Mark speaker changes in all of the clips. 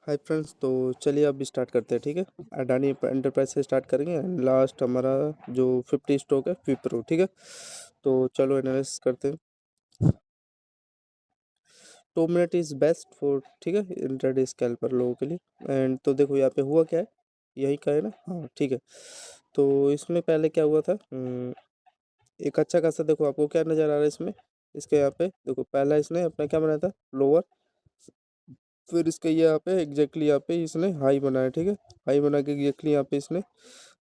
Speaker 1: Hi friends, तो चलिए अब स्टार्ट करते हैं। ठीक है, अडानी एंटरप्राइज से स्टार्ट करेंगे एंड लास्ट हमारा जो 50 स्टॉक है विप्रो। ठीक है, तो चलो एनालिसिस करते हैं। 2 मिनट इज़ बेस्ट फॉर, ठीक है, इंट्राडे स्कैल्पर लोगों के लिए। एंड तो देखो यहाँ पे हुआ क्या है, यही का है ना। हाँ ठीक है, तो इसमें पहले क्या हुआ था, एक अच्छा खासा देखो आपको क्या नज़र आ रहा है इसमें। इसके यहाँ पे देखो पहला इसने अपना क्या बनाया था, लोअर। फिर इसके यहाँ पे एग्जैक्टली यहाँ पे इसने हाई बनाया। ठीक है, हाई बना के एग्जैक्टली यहाँ पे इसने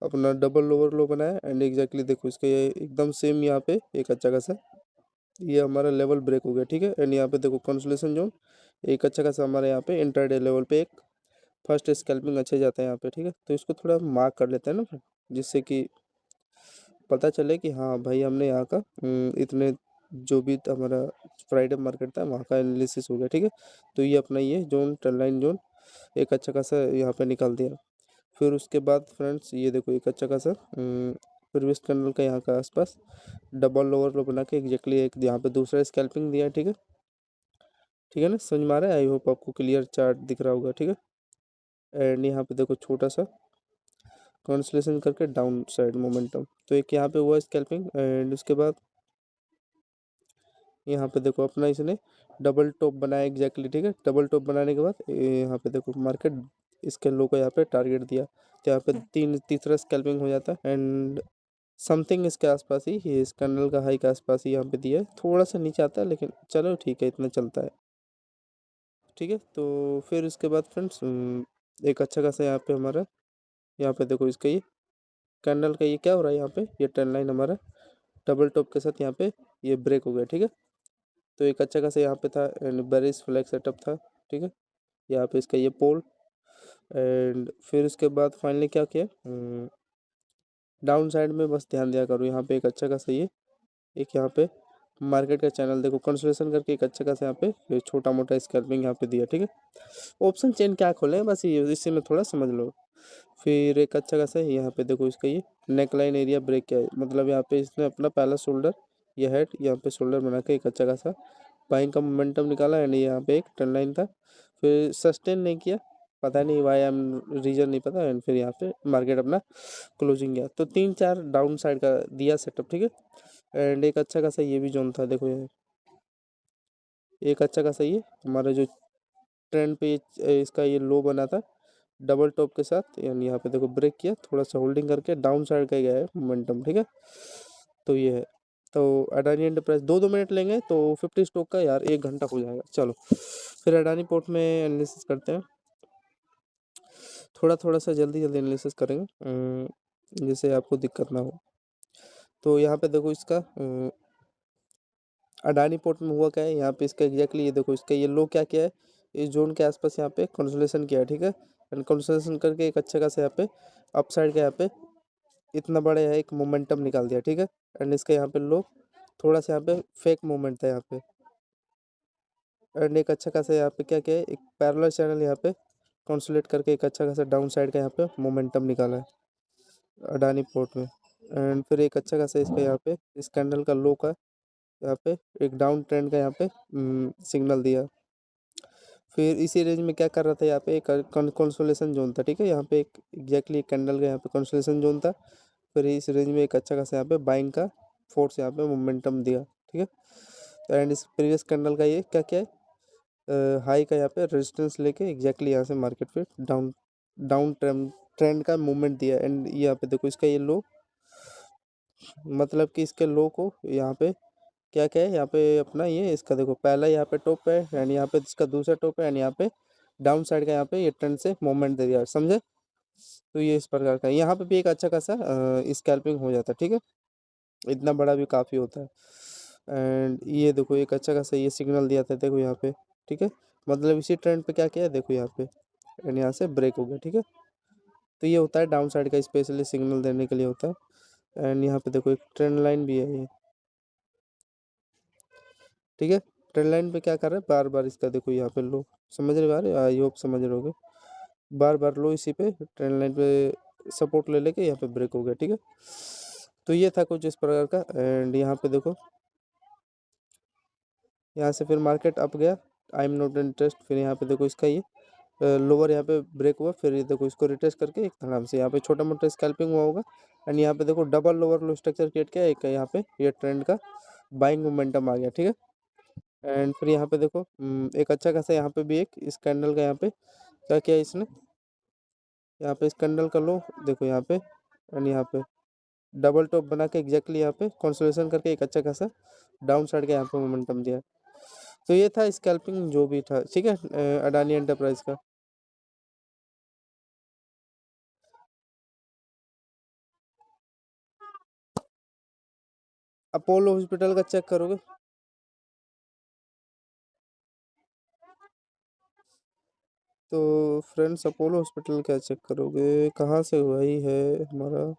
Speaker 1: अपना डबल लोअर लो बनाया एंड एग्जैक्टली देखो इसका ये एकदम सेम यहाँ पे एक अच्छा खासा ये हमारा लेवल ब्रेक हो गया। ठीक है, एंड यहाँ पे देखो कंसोलेशन जोन एक अच्छा खासा हमारे यहाँ पे इंटरडे लेवल पे एक फर्स्ट स्कैल्पिंग अच्छे जाता है यहाँ पे। ठीक है, तो इसको थोड़ा मार्क कर लेते हैं ना फिर, जिससे कि पता चले कि हाँ भाई हमने यहाँ का इतने जो भी हमारा फ्राइडे मार्केट था वहाँ का एनालिसिस हो गया। ठीक है, तो ये अपना ये जोन ट्रेंड लाइन जोन एक अच्छा खासा यहाँ पे निकाल दिया। फिर उसके बाद फ्रेंड्स ये देखो एक अच्छा खासा प्रीवियस कैंडल का यहाँ का आसपास डबल लोअर लो बना के एग्जैक्टली एक यहाँ पे दूसरा स्कैल्पिंग दिया है। ठीक है, ठीक है ना, समझ में आ रहा है? आई होप आपको क्लियर चार्ट दिख रहा होगा। ठीक है, एंड यहाँ पे देखो छोटा सा कंसोलिडेशन करके डाउन साइड मोमेंटम, तो एक यहाँ पे हुआ स्कैल्पिंग एंड उसके बाद यहाँ पे देखो अपना इसने डबल टॉप बनाया एग्जैक्टली। ठीक है, डबल टॉप बनाने के बाद यहाँ पे देखो मार्केट इसके लो को यहाँ पे टारगेट दिया, तो यहाँ पे तीसरा स्कैल्पिंग हो जाता है एंड समथिंग इसके आसपास ही ये इस कैंडल का हाई के आसपास ही यहाँ पे दिया है। थोड़ा सा नीचे आता है लेकिन चलो ठीक है, इतना चलता है। ठीक है, तो फिर इसके बाद फ्रेंड्स एक अच्छा खासा यहाँ पे हमारा यहाँ पे देखो इसका ये कैंडल का ये क्या हो रहा है, यहाँ पे ये ट्रेंड लाइन हमारा डबल टॉप के साथ यहाँ पे ये ब्रेक हो गया। ठीक है, तो एक अच्छा खासा यहाँ पे था एंड बेरिश फ्लैग सेटअप था। ठीक है, यहाँ पे इसका ये पोल एंड फिर उसके बाद फाइनली क्या किया, डाउन साइड में बस ध्यान दिया करो। यहाँ पे एक अच्छा खासा ये एक यहाँ पे मार्केट का चैनल देखो कंसोलिडेशन करके एक अच्छा खासा यहाँ पे ये छोटा मोटा स्कैल्पिंग यहाँ पे दिया। ठीक है, ऑप्शन चेन क्या खोले बस ये इससे में थोड़ा समझ लो। फिर एक अच्छा खासा यहाँ पे देखो इसका ये नेक लाइन एरिया ब्रेक किया है, मतलब यहाँ पे इसने अपना पहला शोल्डर ये हेड यहाँ पे शोल्डर बना के एक अच्छा खासा बाइंग का मोमेंटम निकाला एंड यहाँ पे एक ट्रेंड लाइन था। फिर सस्टेन नहीं किया, पता नहीं वाई एम रीजन नहीं पता, एंड फिर यहाँ पे मार्केट अपना क्लोजिंग गया। तो 3-4 डाउन साइड का दिया सेटअप। ठीक है, एंड एक अच्छा खासा ये भी जोन था देखो, ये एक अच्छा खासा ये हमारा जो ट्रेंड पे इसका ये लो बना था डबल टॉप के साथ, यानी यहाँ पे देखो ब्रेक किया, थोड़ा सा होल्डिंग करके डाउन साइड का गया है मोमेंटम। ठीक है, तो ये है। तो अडानी एंटरप्राइज 2-2 मिनट लेंगे तो 50 स्टॉक का यार 1 घंटा हो जाएगा। चलो फिर अडानी पोर्ट में एनालिसिस करते हैं, थोड़ा थोड़ा सा जल्दी जल्दी एनालिसिस करेंगे जिससे आपको दिक्कत ना हो। तो यहाँ पे देखो इसका अडानी पोर्ट में हुआ क्या है, यहाँ पे इसका एग्जैक्टली ये देखो इसका ये लो क्या किया है, इस जोन के आसपास यहाँ पे कंसोलिडेशन किया है। ठीक है, एंड कंसोलिडेशन करके एक अच्छा खासा यहाँ पे अप साइड का यहाँ पे इतना बड़ा है एक मोमेंटम निकाल दिया। ठीक है, एंड इसका यहाँ पे लो थोड़ा सा यहाँ पे फेक मोमेंट था यहाँ पे एंड एक अच्छा खासा यहाँ पे क्या किया है, एक पैरेलल चैनल यहाँ पे कंसोलिडेट करके एक अच्छा खासा डाउन साइड का यहाँ पे मोमेंटम निकाला है अडानी पोर्ट में। एंड फिर एक अच्छा खासा इसका यहाँ पे इस कैंडल का लो का यहाँ पे एक डाउन ट्रेंड का यहाँ पे सिग्नल दिया। फिर इसी रेंज में क्या कर रहा था, यहाँ पे एक कंसोलेशन जोन था। ठीक है, यहाँ पे एक एग्जैक्टली कैंडल का यहाँ पे कंसोलेशन जोन था। फिर इस रेंज में एक अच्छा खासा यहाँ पे बाइंग का फोर्स यहाँ पे मोमेंटम दिया। ठीक है, तो एंड इस प्रीवियस कैंडल का ये क्या क्या है, हाई का यहाँ पे रेजिस्टेंस लेके एग्जैक्टली यहाँ से मार्केट पे डाउन डाउन ट्रेंड ट्रेंड का मूवमेंट दिया एंड यहाँ पे देखो इसका ये लो, मतलब कि इसके लो को यहाँ पे क्या क्या है, यहाँ पे अपना ये इसका देखो पहला यहाँ पे टॉप है एंड यहाँ पे इसका दूसरा टॉप है एंड यहाँ पे डाउन साइड का यहाँ पे ये ट्रेंड से मूवमेंट दे दिया, समझे? तो ये इस प्रकार का यहाँ पे भी एक अच्छा खासा स्कैल्पिंग हो जाता है। ठीक है, इतना बड़ा भी काफ़ी होता है एंड ये देखो एक अच्छा खासा ये सिग्नल दिया था देखो यहाँ पे। ठीक है, मतलब इसी ट्रेंड पे क्या किया है देखो यहाँ पे एंड यहाँ से ब्रेक हो गया। ठीक है, तो ये होता है डाउन साइड का स्पेशली सिग्नल देने के लिए होता है एंड यहाँ पे देखो एक ट्रेंड लाइन भी है ये। ठीक है, ट्रेंड लाइन पे क्या कर रहा है, बार बार इसका देखो यहाँ पे लो, समझ रहे बार आई होप समझ रहे होगे, बार बार लो इसी पे ट्रेंड लाइन पे सपोर्ट ले लेके यहाँ पे ब्रेक हो गया। ठीक है, तो ये था कुछ इस प्रकार का एंड यहाँ पे देखो यहाँ से फिर मार्केट अप गया, आई एम नॉट इंटरेस्ट। फिर यहाँ पे देखो इसका ये लोअर यहाँ पे ब्रेक हुआ, फिर ये देखो इसको रिटेस्ट करके एक धड़ाम से यहाँ पे छोटा मोटा स्कैल्पिंग हुआ होगा। एंड यहाँ पे देखो डबल लोअर लो स्ट्रक्चर क्रिएट किया, एक यहाँ पे ये ट्रेंड का बाइंग मोमेंटम आ गया, ठीक है। एंड फिर यहाँ पे देखो एक अच्छा खासा यहाँ पे भी एक इस कैंडल का यहाँ पे क्या किया इसने, यहाँ पे इस कैंडल का लो देखो यहाँ पे, एंड यहाँ पे डबल टॉप बना के एग्जैक्टली यहाँ पे कंसोलिडेशन करके एक अच्छा खासा डाउन साइड का यहाँ पे मोमेंटम दिया। तो ये था स्कैल्पिंग जो भी था, ठीक है, अडानी एंटरप्राइज का। अपोलो हॉस्पिटल का चेक करोगे तो फ्रेंड्स, अपोलो हॉस्पिटल क्या चेक करोगे, कहाँ से हुआ ही है हमारा।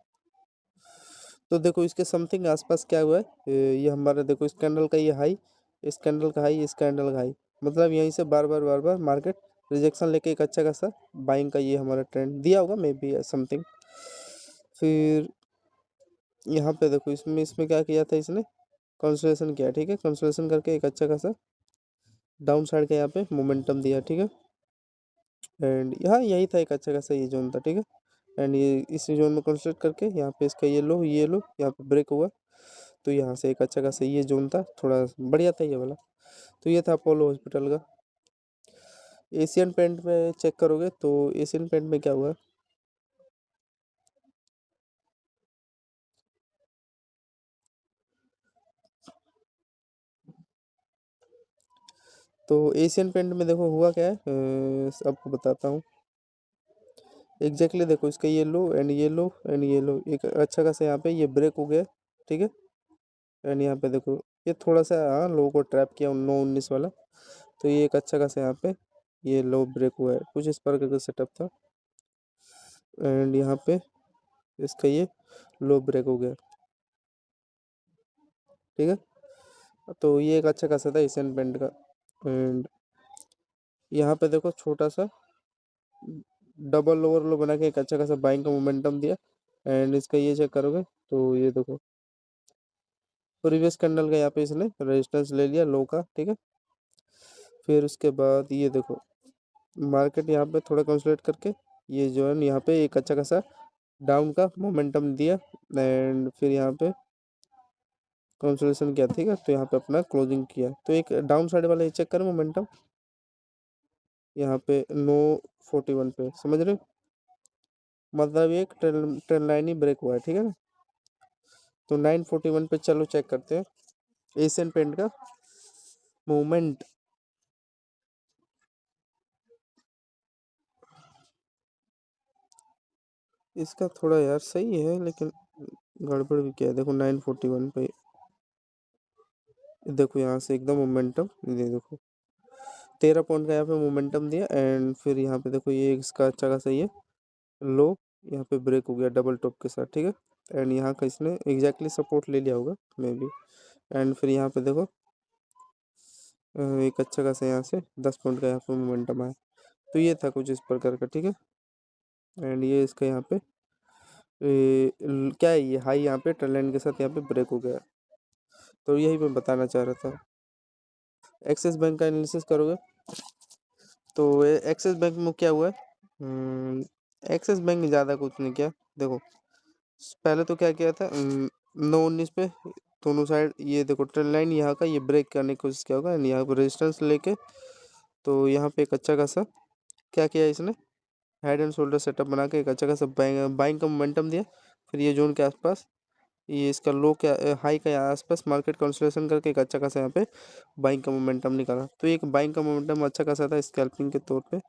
Speaker 1: तो देखो इसके समथिंग आसपास क्या हुआ है, ये हमारा देखो इस कैंडल का ये हाई, इस कैंडल का हाई, इस कैंडल का हाई, मतलब यहीं से बार बार मार्केट रिजेक्शन लेके एक अच्छा खासा बाइंग का ये हमारा ट्रेंड दिया होगा मे बी समथिंग। फिर यहाँ पे देखो इसमें इसमें क्या किया था इसने, कंसोलिडेशन किया, ठीक है, कंसोलिडेशन करके एक अच्छा खासा डाउन साइड का यहाँ पे मोमेंटम दिया, ठीक है। एंड यहाँ यही था एक अच्छा खासा ये जोन था, ठीक है। एंड ये इस जोन में कंसोलिडेट करके यहाँ पे इसका ये लो यहाँ पे ब्रेक हुआ, तो यहाँ से एक अच्छा खासा ये जोन था, थोड़ा बढ़िया था ये वाला। तो ये था अपोलो हॉस्पिटल का। एशियन पेंट में चेक करोगे तो एशियन पेंट में क्या हुआ, तो एशियन पेंट में देखो हुआ क्या है, आपको बताता हूँ एग्जैक्टली। देखो इसका ये लो एंड ये लो एंड ये लो, एक अच्छा खासा यहाँ पे ये ब्रेक हो गया, ठीक है। एंड यहाँ पे देखो ये थोड़ा सा हाँ लो को ट्रैप किया 9-19 वाला, तो ये एक अच्छा खासा यहाँ पे ये लो ब्रेक हुआ है, कुछ इस प्रकार का सेटअप था। एंड यहाँ पे इसका ये लो ब्रेक हो गया, ठीक है। तो ये एक अच्छा खासा था एशियन पेंट का। एंड यहाँ पे देखो छोटा सा डबल लोअर लो बना के एक अच्छा खासा बाइंग का मोमेंटम दिया। एंड इसका ये चेक करोगे तो ये देखो प्रीवियस कैंडल का यहाँ पे इसने रेजिस्टेंस ले लिया लो का, ठीक है। फिर उसके बाद ये देखो मार्केट यहाँ पे थोड़ा कंसोलिडेट करके ये जो है यहाँ पे एक अच्छा खासा डाउन का मोमेंटम दिया। एंड फिर यहाँ पे कंसोलिडेशन किया, ठीक है, तो यहाँ पे अपना क्लोजिंग किया। तो एक डाउन साइड वाला ये चेक करें मोमेंटम यहाँ पे 941 पे, समझ रहे हो, मतलब एक ट्रेंड लाइन ही ब्रेक हुआ है, ठीक है ना। तो 941 पे चलो चेक करते हैं एशियन पेंट का मूवमेंट। इसका थोड़ा यार सही है लेकिन गड़बड़ भी क्या है, देखो 941 पे देखो यहाँ से एकदम मोमेंटम, ये देखो 13 पॉइंट का यहाँ पे मोमेंटम दिया। एंड फिर यहाँ पे देखो ये इसका अच्छा खासा ये लो यहाँ पे ब्रेक हो गया डबल टॉप के साथ, ठीक है। एंड यहाँ का इसने एग्जैक्टली सपोर्ट ले लिया होगा मे बी। एंड फिर यहाँ पे देखो एक अच्छा खासा यहाँ से 10 पॉइंट का यहाँ पे मोमेंटम आया। तो ये था कुछ इस प्रकार का, ठीक है। एंड ये इसका यहाँ पे क्या है ये हाई यहाँ पे ट्रेंड लाइन के साथ यहाँ पे ब्रेक हो गया। तो यही मैं बताना चाह रहा था। एक्सिस बैंक का एनालिसिस करोगे तो एक्सिस बैंक में क्या हुआ है, एक्सिस बैंक ने ज़्यादा कुछ नहीं किया। देखो पहले तो क्या किया था 9-19 पे दोनों साइड ये देखो ट्रेंड लाइन यहाँ का ये ब्रेक करने की कोशिश किया होगा, यहाँ पर रेजिस्टेंस लेके तो यहाँ पे एक अच्छा खासा क्या किया इसने हेड एंड शोल्डर सेटअप बना के एक अच्छा खासा बाइंग का मोमेंटम दिया। फिर ये जोन के आसपास ये इसका लो क्या हाई का यहाँ आसपास मार्केट कंसोलिडेशन करके एक अच्छा खासा यहाँ पे बाइंग का मोमेंटम निकाला। तो एक बाइंग का मोमेंटम अच्छा खासा था स्कैल्पिंग के तौर पे।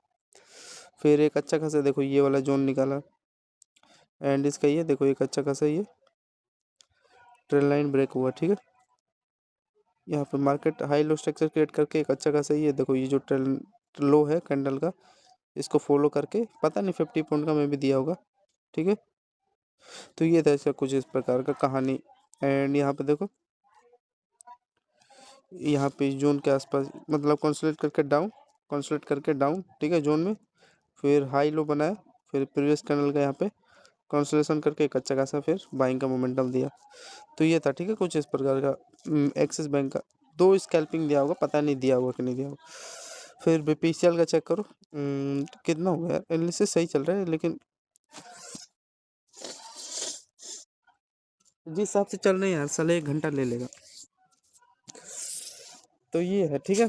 Speaker 1: फिर एक अच्छा खासा देखो ये वाला जोन निकाला। एंड इसका ये देखो एक अच्छा खासा ये ट्रेंड लाइन ब्रेक हुआ, ठीक है। यहाँ पे market high low structure create करके एक अच्छा खासा ये देखो ये जो ट्रेंड लो है कैंडल का इसको फॉलो करके पता नहीं 50 पॉइंट का मैं भी दिया होगा, ठीक है। तो ये था इसका कुछ इस प्रकार का कहानी। एंड यहाँ पे देखो यहाँ पे जोन के आसपास मतलब कंसोलिडेट करके डाउन, ठीक है, जोन में फिर हाई लो बनाया। फिर प्रीवियस कैंडल का यहाँ पे कंसोलिडेशन करके एक अच्छा खासा फिर बाइंग का मोमेंटम दिया। तो ये था, ठीक है, कुछ इस प्रकार का एक्सिस बैंक का। दो स्कैल्पिंग दिया होगा, पता नहीं दिया होगा कि नहीं दिया होगा। फिर बीपीसीएल का चेक करो। कितना हो गया यार, एनालिसिस सही चल रहा है लेकिन जिस हिसाब से चल रहे हैं यार साले 1 घंटा ले लेगा। तो ये है, ठीक है।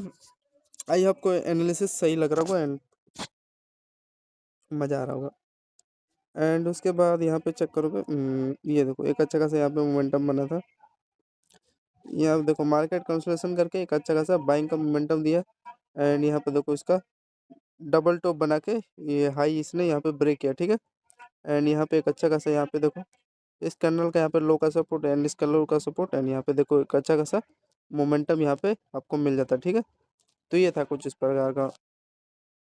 Speaker 1: आई आपको एनालिसिस सही लग रहा होगा एंड मज़ा आ रहा होगा। एंड उसके बाद यहाँ पे चेक करोगे, ये देखो एक अच्छा खासा यहाँ पे मोमेंटम बना था। यहाँ देखो मार्केट कंसोलिडेशन करके एक अच्छा खासा बाइंग का मोमेंटम दिया। एंड यहाँ पे देखो इसका डबल टॉप बना के ये हाई इसने यहाँ पे ब्रेक किया, ठीक है। एंड यहाँ पे एक अच्छा खासा यहाँ पे देखो इस कैंडल का यहाँ पे लो का सपोर्ट एंड इस लो का सपोर्ट एंड यहाँ पे देखो एक अच्छा खासा मोमेंटम यहाँ पे आपको मिल जाता है, ठीक है। तो ये था कुछ इस प्रकार का।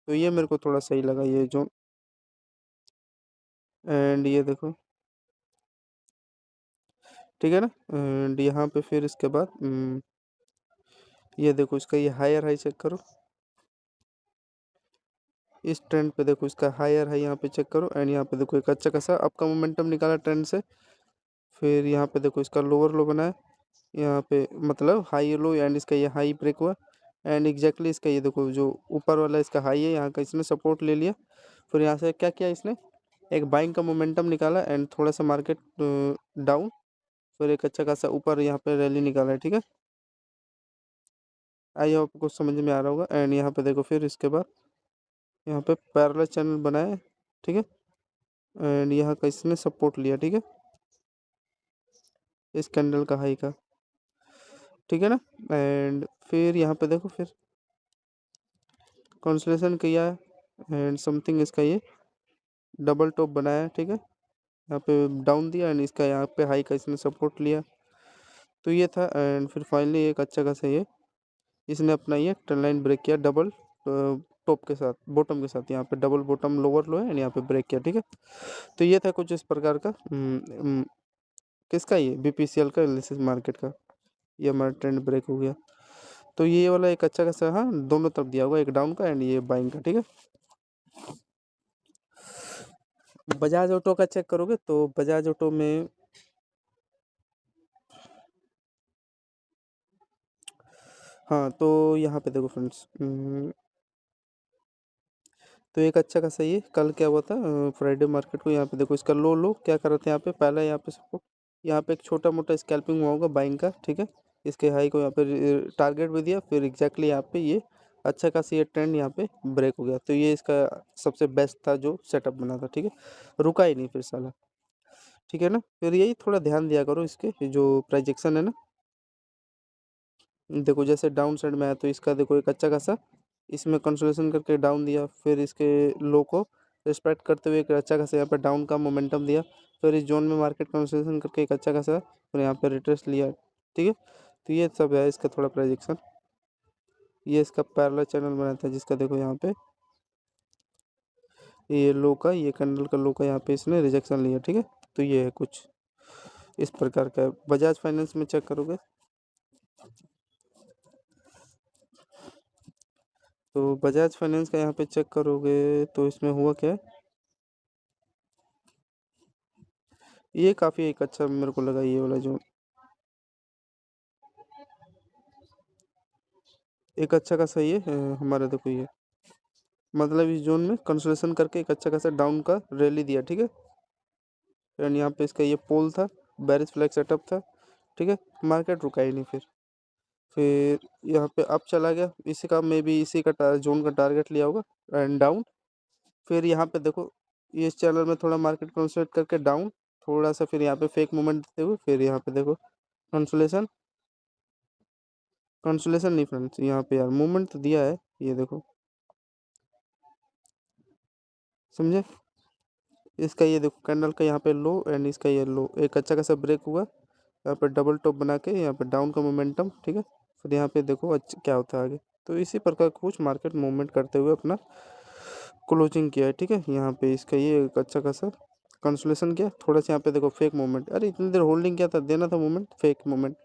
Speaker 1: तो ये मेरे को थोड़ा सही लगा ये जो। एंड ये देखो, ठीक है ना। एंड यहाँ पे फिर इसके बाद ये देखो इसका ये हायर हाई चेक करो। इस ट्रेंड पे देखो इसका हायर हाई यहाँ पे चेक करो। एंड यहाँ पे देखो एक अच्छा खासा आपका मोमेंटम निकाला ट्रेंड से। फिर यहाँ पे देखो इसका लोअर लो बना है यहाँ पे, मतलब हाई लो एंड इसका ये हाई ब्रेक हुआ। एंड एग्जैक्टली इसका ये देखो जो ऊपर वाला इसका हाई है यहाँ का इसने सपोर्ट ले लिया। फिर यहाँ से क्या किया इसने, एक बाइंग का मोमेंटम निकाला एंड थोड़ा सा मार्केट डाउन। फिर एक अच्छा खासा ऊपर यहाँ पे रैली निकाला है, ठीक है। आई होप कुछ समझ में आ रहा होगा। एंड यहाँ पे देखो फिर इसके बाद यहाँ पे पैरेलल चैनल बनाया, ठीक है। एंड यहाँ का इसने सपोर्ट लिया, ठीक है, इस कैंडल का हाई का, ठीक है ना। एंड फिर यहाँ पे देखो फिर कंसोलिडेशन किया एंड समथिंग इसका ये डबल टॉप बनाया, ठीक है। यहाँ पे डाउन दिया एंड इसका यहाँ पे हाई का इसने सपोर्ट लिया। तो ये था। एंड फिर फाइनली एक अच्छा खासा ये इसने अपना ये ट्रेंड लाइन ब्रेक किया डबल टॉप के साथ, बॉटम के साथ। यहाँ पे डबल बॉटम लोअर लो है एंड यहाँ पे ब्रेक किया, ठीक है। तो ये था कुछ इस प्रकार का किसका ये बीपीसीएल का एनालिसिस मार्केट का। ये हमारा ट्रेंड ब्रेक हो गया। तो ये वाला एक अच्छा खासा, हाँ दोनों तरफ दिया होगा, एक डाउन का एंड ये बाइंग का, ठीक है। बजाज ऑटो का चेक करोगे तो बजाज ऑटो में हाँ तो यहाँ पे देखो फ्रेंड्स, तो एक अच्छा खासा ये कल क्या हुआ था फ्राइडे मार्केट को। यहाँ पे देखो इसका लो लो क्या कर रहे थे यहाँ पे, पहला यहाँ पे सपोर्ट, यहाँ पे एक छोटा मोटा स्कैल्पिंग हुआ होगा बाइंग का, ठीक है। इसके हाई को यहाँ पे टारगेट भी दिया। फिर एग्जैक्टली यहाँ पे ये अच्छा खासा ये ट्रेंड यहाँ पे ब्रेक हो गया। तो ये इसका सबसे बेस्ट था जो सेटअप बना था, ठीक है। रुका ही नहीं फिर साला, ठीक है ना। फिर यही थोड़ा ध्यान दिया करो इसके जो प्रोजेक्शन है ना। देखो जैसे डाउन साइड में आया तो इसका देखो एक अच्छा खासा इसमें कंसोलिडेशन करके डाउन दिया। फिर इसके लो को रिस्पेक्ट करते हुए एक अच्छा खासा यहाँ पे डाउन का मोमेंटम दिया। फिर इस जोन में मार्केट कंसोलिडेशन करके एक अच्छा खासा फिर यहाँ पे रिट्रेस लिया, ठीक है। तो ये सब है इसका थोड़ा प्रोजेक्शन। ये इसका पैरेलल चैनल बना था जिसका देखो यहाँ पे ये लो का, ये कैंडल का लो का यहाँ पे इसने रिजेक्शन लिया, ठीक है। तो ये है कुछ इस प्रकार का। बजाज फाइनेंस में चेक करोगे तो बजाज फाइनेंस का यहाँ पे चेक करोगे तो इसमें हुआ क्या है, ये काफ़ी एक अच्छा मेरे को लगा ये वाला जो एक अच्छा खासा ये हमारा देखो ये मतलब इस जोन में कंसोलिडेशन करके एक अच्छा खासा डाउन का रैली दिया, ठीक है। एंड यहाँ पे इसका ये पोल था, बेरिश फ्लैग सेटअप था, ठीक है। मार्केट रुका ही नहीं। फिर यहाँ पे अप चला गया, इसी का मे बी इसी का जोन का टारगेट लिया होगा एंड डाउन। फिर यहाँ पे देखो ये इस चैनल में थोड़ा मार्केट कंसोलिडेट करके डाउन थोड़ा सा, फिर यहाँ पे फेक मूवमेंट देते हुए फिर यहाँ पे देखो कंसोलेशन कंसोलेशन नहीं फ्रेंड्स, यहाँ पे यार मूवमेंट तो दिया है, ये देखो समझे। इसका ये देखो कैंडल का यहाँ पे लो एंड इसका ये लो एक अच्छा खासा ब्रेक हुआ। यहाँ पे डबल टॉप बना के यहाँ पे डाउन का मोमेंटम, ठीक है। फिर यहाँ पे देखो अच्छा क्या होता है आगे। तो इसी प्रकार कुछ मार्केट मूवमेंट करते हुए अपना क्लोजिंग किया है, ठीक है। यहाँ पे इसका ये एक अच्छा खासा कंसोलेशन किया। थोड़ा सा यहाँ पे देखो फेक मूवमेंट, अरे इतनी देर होल्डिंग किया था, देना था मूवमेंट, फेक मूवमेंट।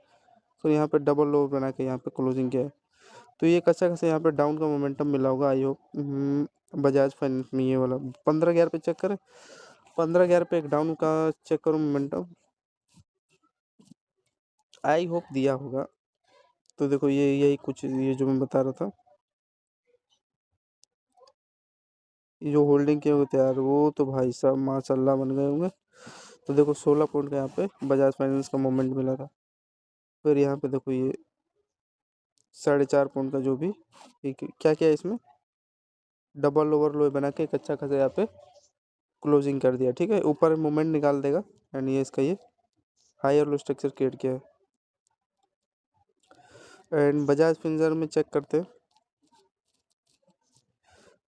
Speaker 1: तो यहाँ पे डबल लो बना के यहाँ पे क्लोजिंग किया है। तो ये एक अच्छा खासा यहाँ पे डाउन का मोमेंटम मिला होगा आई होप बजाज फाइनेंस में। ये वाला 15,000 पे चेक करें, 15,000 पे एक डाउन का चेक करो मोमेंटम, आई होप दिया होगा। तो देखो ये यही कुछ ये जो मैं बता रहा था। ये जो होल्डिंग किए हुए थे यार, वो तो भाई साहब माशाल्लाह बन गए होंगे। तो देखो 16 पॉइंट का यहाँ पे बजाज फाइनेंस का मोमेंट मिला था। फिर यहाँ पे देखो ये 4.5 पॉइंट का जो भी क्या क्या है इसमें, डबल ओवरलो बना के एक अच्छा खासा यहाँ पे क्लोजिंग कर दिया। ठीक है, ऊपर मोमेंट निकाल देगा। एंड ये इसका ये हाई और लो स्ट्रक्चर क्रिएट किया है। एंड बजाज फिंसर में चेक करते हैं,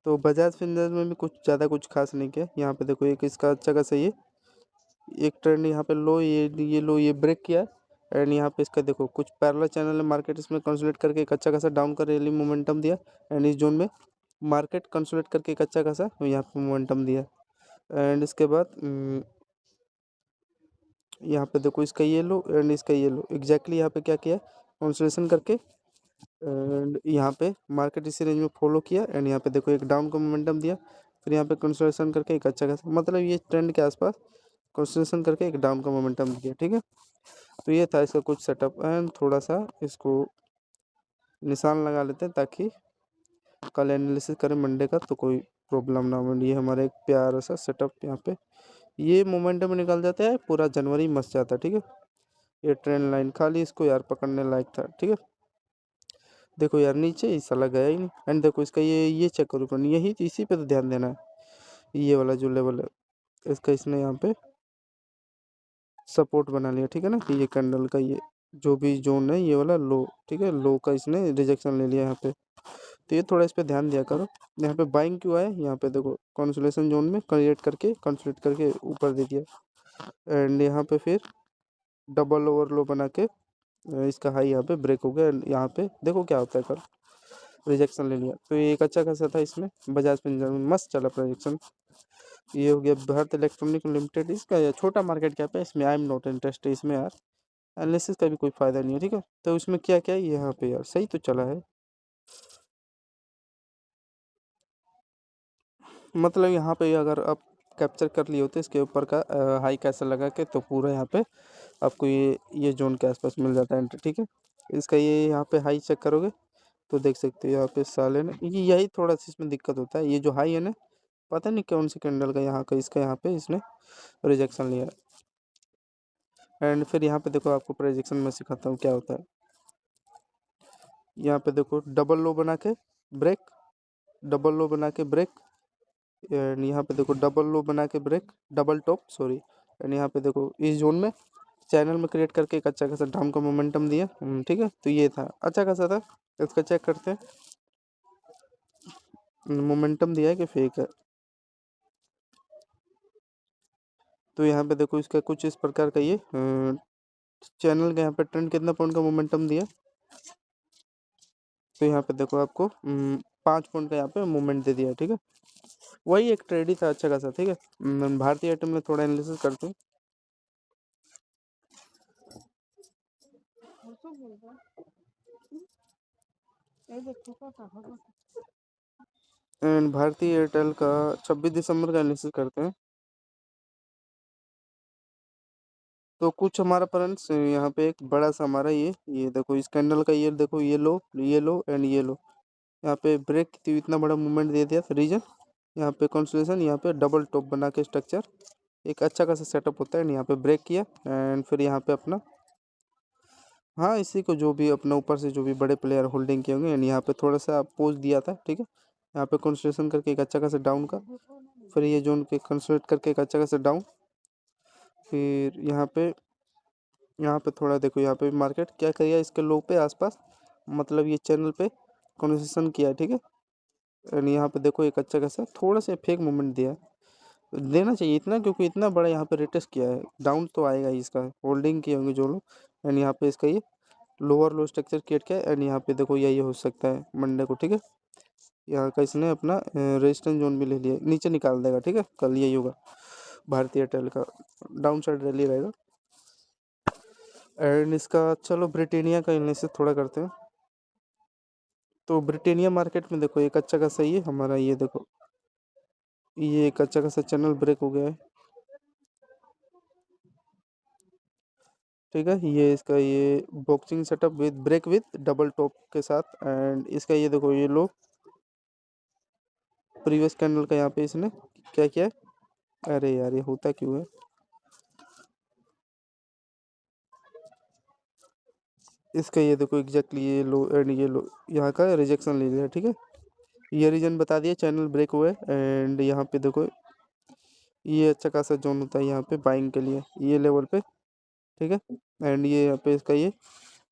Speaker 1: तो बजाज फिंसर में भी कुछ ज़्यादा कुछ खास नहीं किया। यहाँ पे देखो एक इसका अच्छा खासा ये एक ट्रेंड यहाँ पे लो, ये लो, ये ब्रेक किया। एंड यहाँ पे इसका देखो कुछ पैरेलल चैनल है, मार्केट इसमें कंसोलिडेट करके एक अच्छा खासा डाउन का रैली मोमेंटम दिया। एंड इस जोन में मार्केट कंसोलिडेट करके एक अच्छा खासा यहाँ पे मोमेंटम दिया। एंड इसके बाद यहाँ पे देखो इसका ये लो एंड इसका ये लो, एग्जैक्टली यहाँ पे क्या किया, कंसोलिडेशन करके एंड यहाँ पे मार्केट इसी रेंज में फॉलो किया। एंड यहाँ पे देखो एक डाउन का मोमेंटम दिया, फिर यहाँ पे कंसोलिडेशन करके एक अच्छा खासा, मतलब ये ट्रेंड के आसपास कंसोलिडेशन करके एक डाउन का मोमेंटम दिया। ठीक है, तो ये था इसका कुछ सेटअप। एंड थोड़ा सा इसको निशान लगा लेते हैं ताकि कल एनालिसिस करें मंडे का तो कोई प्रॉब्लम ना हो। ये हमारा एक प्यारा सा सेटअप यहाँ पे ये मोमेंटम निकल जाता है, पूरा जनवरी मस जाता है। ठीक है, ये ट्रेंड लाइन खाली इसको यार पकड़ने लायक था। ठीक है, देखो यार नीचे इस साला गया ही नहीं। एंड देखो इसका ये चेक करो अपन, यही इसी पे तो ध्यान देना है। ये वाला जो लेवल है इसका, इसने यहाँ पे सपोर्ट बना लिया। ठीक है ना, कि ये कैंडल का ये जो भी जोन है ये वाला लो, ठीक है, लो का इसने रिजेक्शन ले लिया यहाँ पे। तो ये थोड़ा इस पे ध्यान दिया करो। यहाँ पे बाइंग क्यों आया, यहाँ पे देखो कंसोलेशन जोन में क्रिएट करके कंसोलेट करके ऊपर दे दिया। एंड यहाँ पे फिर डबल ओवरलो बना के इसका हाई यहाँ पे ब्रेक हो गया। एंड यहाँ पे देखो क्या होता है, कल रिजेक्शन ले लिया। तो ये एक अच्छा खासा था इसमें बजाज फिंसर में, मस्त चला प्रोजेक्शन। ये हो गया भारत इलेक्ट्रॉनिक लिमिटेड, इसका ये छोटा मार्केट कैप है, इसमें आई एम नॉट इंटरेस्ट इसमें यार, एनालिसिस का भी कोई फायदा नहीं है। ठीक है, तो उसमें क्या क्या है यहाँ पे यार, सही तो चला है। मतलब यहाँ पे अगर आप कैप्चर कर लिए होते इसके ऊपर का हाई कैसे लगा के, तो पूरा यहाँ पे आपको ये जोन के आसपास मिल जाता है एंट्री। ठीक है, इसका ये यहाँ पे हाई चेक करोगे तो देख सकते हो यहाँ पे साले ने यही थोड़ा सा इसमें दिक्कत होता है, ये जो हाई है ना, पता नहीं कौन सी कैंडल का यहाँ का इसका यहाँ पे इसने रिजेक्शन लिया। एंड फिर यहाँ पे देखो आपको प्रोजेक्शन में सिखाता हूँ क्या होता है। यहाँ पे देखो डबल लो बना के ब्रेक, डबल लो बना के ब्रेक। एंड यहाँ पे देखो डबल लो बना के break, double top sorry. And यहाँ पे देखो इस जोन में चैनल में क्रिएट करके एक अच्छा खासा डाउन का मोमेंटम दिया। ठीक है, तो ये था अच्छा खासा था। इसका चेक करते हैं मोमेंटम दिया है कि फेक है। तो यहाँ पे देखो इसका कुछ इस प्रकार का ये चैनल का यहाँ पे ट्रेंड कितना पॉइंट का मोमेंटम दिया। तो यहाँ पे देखो आपको 5 पॉइंट का यहाँ पे मूवमेंट दे दिया। ठीक है, वही एक ट्रेड ही था अच्छा खासा। ठीक है, भारतीय एयरटेल में थोड़ा एनालिसिस करते हैं। एंड भारतीय एयरटेल का 26 दिसंबर का एनालिसिस करते हैं। तो कुछ हमारा फ्रेंड्स यहाँ पे एक बड़ा सा हमारा ये देखो इस कैंडल का, ये देखो ये लो एंड ये लो, यहाँ पे ब्रेक की इतना बड़ा मूवमेंट दे दिया रीजन। यहाँ पे कंसोलिडेशन, यहाँ पे डबल टॉप बना के स्ट्रक्चर एक अच्छा खासा सेटअप होता है। यहाँ पे ब्रेक किया एंड फिर यहाँ पे अपना हाँ इसी को जो भी अपना ऊपर से जो भी बड़े प्लेयर होल्डिंग किए होंगे। एंड यहाँ पे थोड़ा सा पोज दिया था। ठीक है, यहाँ पे कंसोलिडेशन करके एक अच्छा खासा डाउन का, फिर ये जोन के कंसोलिडेट करके एक अच्छा खासा डाउन, फिर यहाँ पे थोड़ा देखो यहाँ पे मार्केट क्या किया इसके लो पे आसपास, मतलब ये चैनल पे कंसोलिडेशन किया। ठीक है, एंड यहाँ पे देखो एक अच्छा खासा थोड़ा सा फेक मूवमेंट दिया, देना चाहिए इतना क्योंकि इतना बड़ा यहाँ पे रिटेस्ट किया है, डाउन तो आएगा ही, इसका होल्डिंग किए होंगे जो लोग। एंड यहाँ पे इसका ये लोअर लो स्ट्रक्चर क्रिएट किया है। एंड यहाँ पे देखो यही हो सकता है मंडे को। ठीक है, यहाँ का इसने अपना रेजिस्टेंस जोन भी ले लिया, नीचे निकाल देगा। ठीक है, कल यही होगा भारतीय एयरटेल का डाउन साइड रैली रहेगा। एंड इसका चलो ब्रिटेनिया का एनालिसिस थोड़ा करते हैं। तो ब्रिटेनिया मार्केट में देखो एक अच्छा खासा ये हमारा ये देखो ये एक अच्छा खासा चैनल ब्रेक हो गया है। ठीक है, ये इसका ये boxing setup with break with double top के साथ। एंड इसका ये देखो ये लो प्रीवियस कैंडल का यहाँ पे इसने क्या किया है। अरे यार ये होता क्यों है, इसका ये देखो एग्जैक्टली ये लो एंड ये लो यहाँ का रिजेक्शन ले लिया, ठीक है। ये रीजन बता दिया, चैनल ब्रेक हुआ है एंड यहाँ पे देखो ये अच्छा खासा जोन होता है यहाँ पे बाइंग के लिए, ये लेवल पे, ठीक है। एंड ये यहाँ पे इसका ये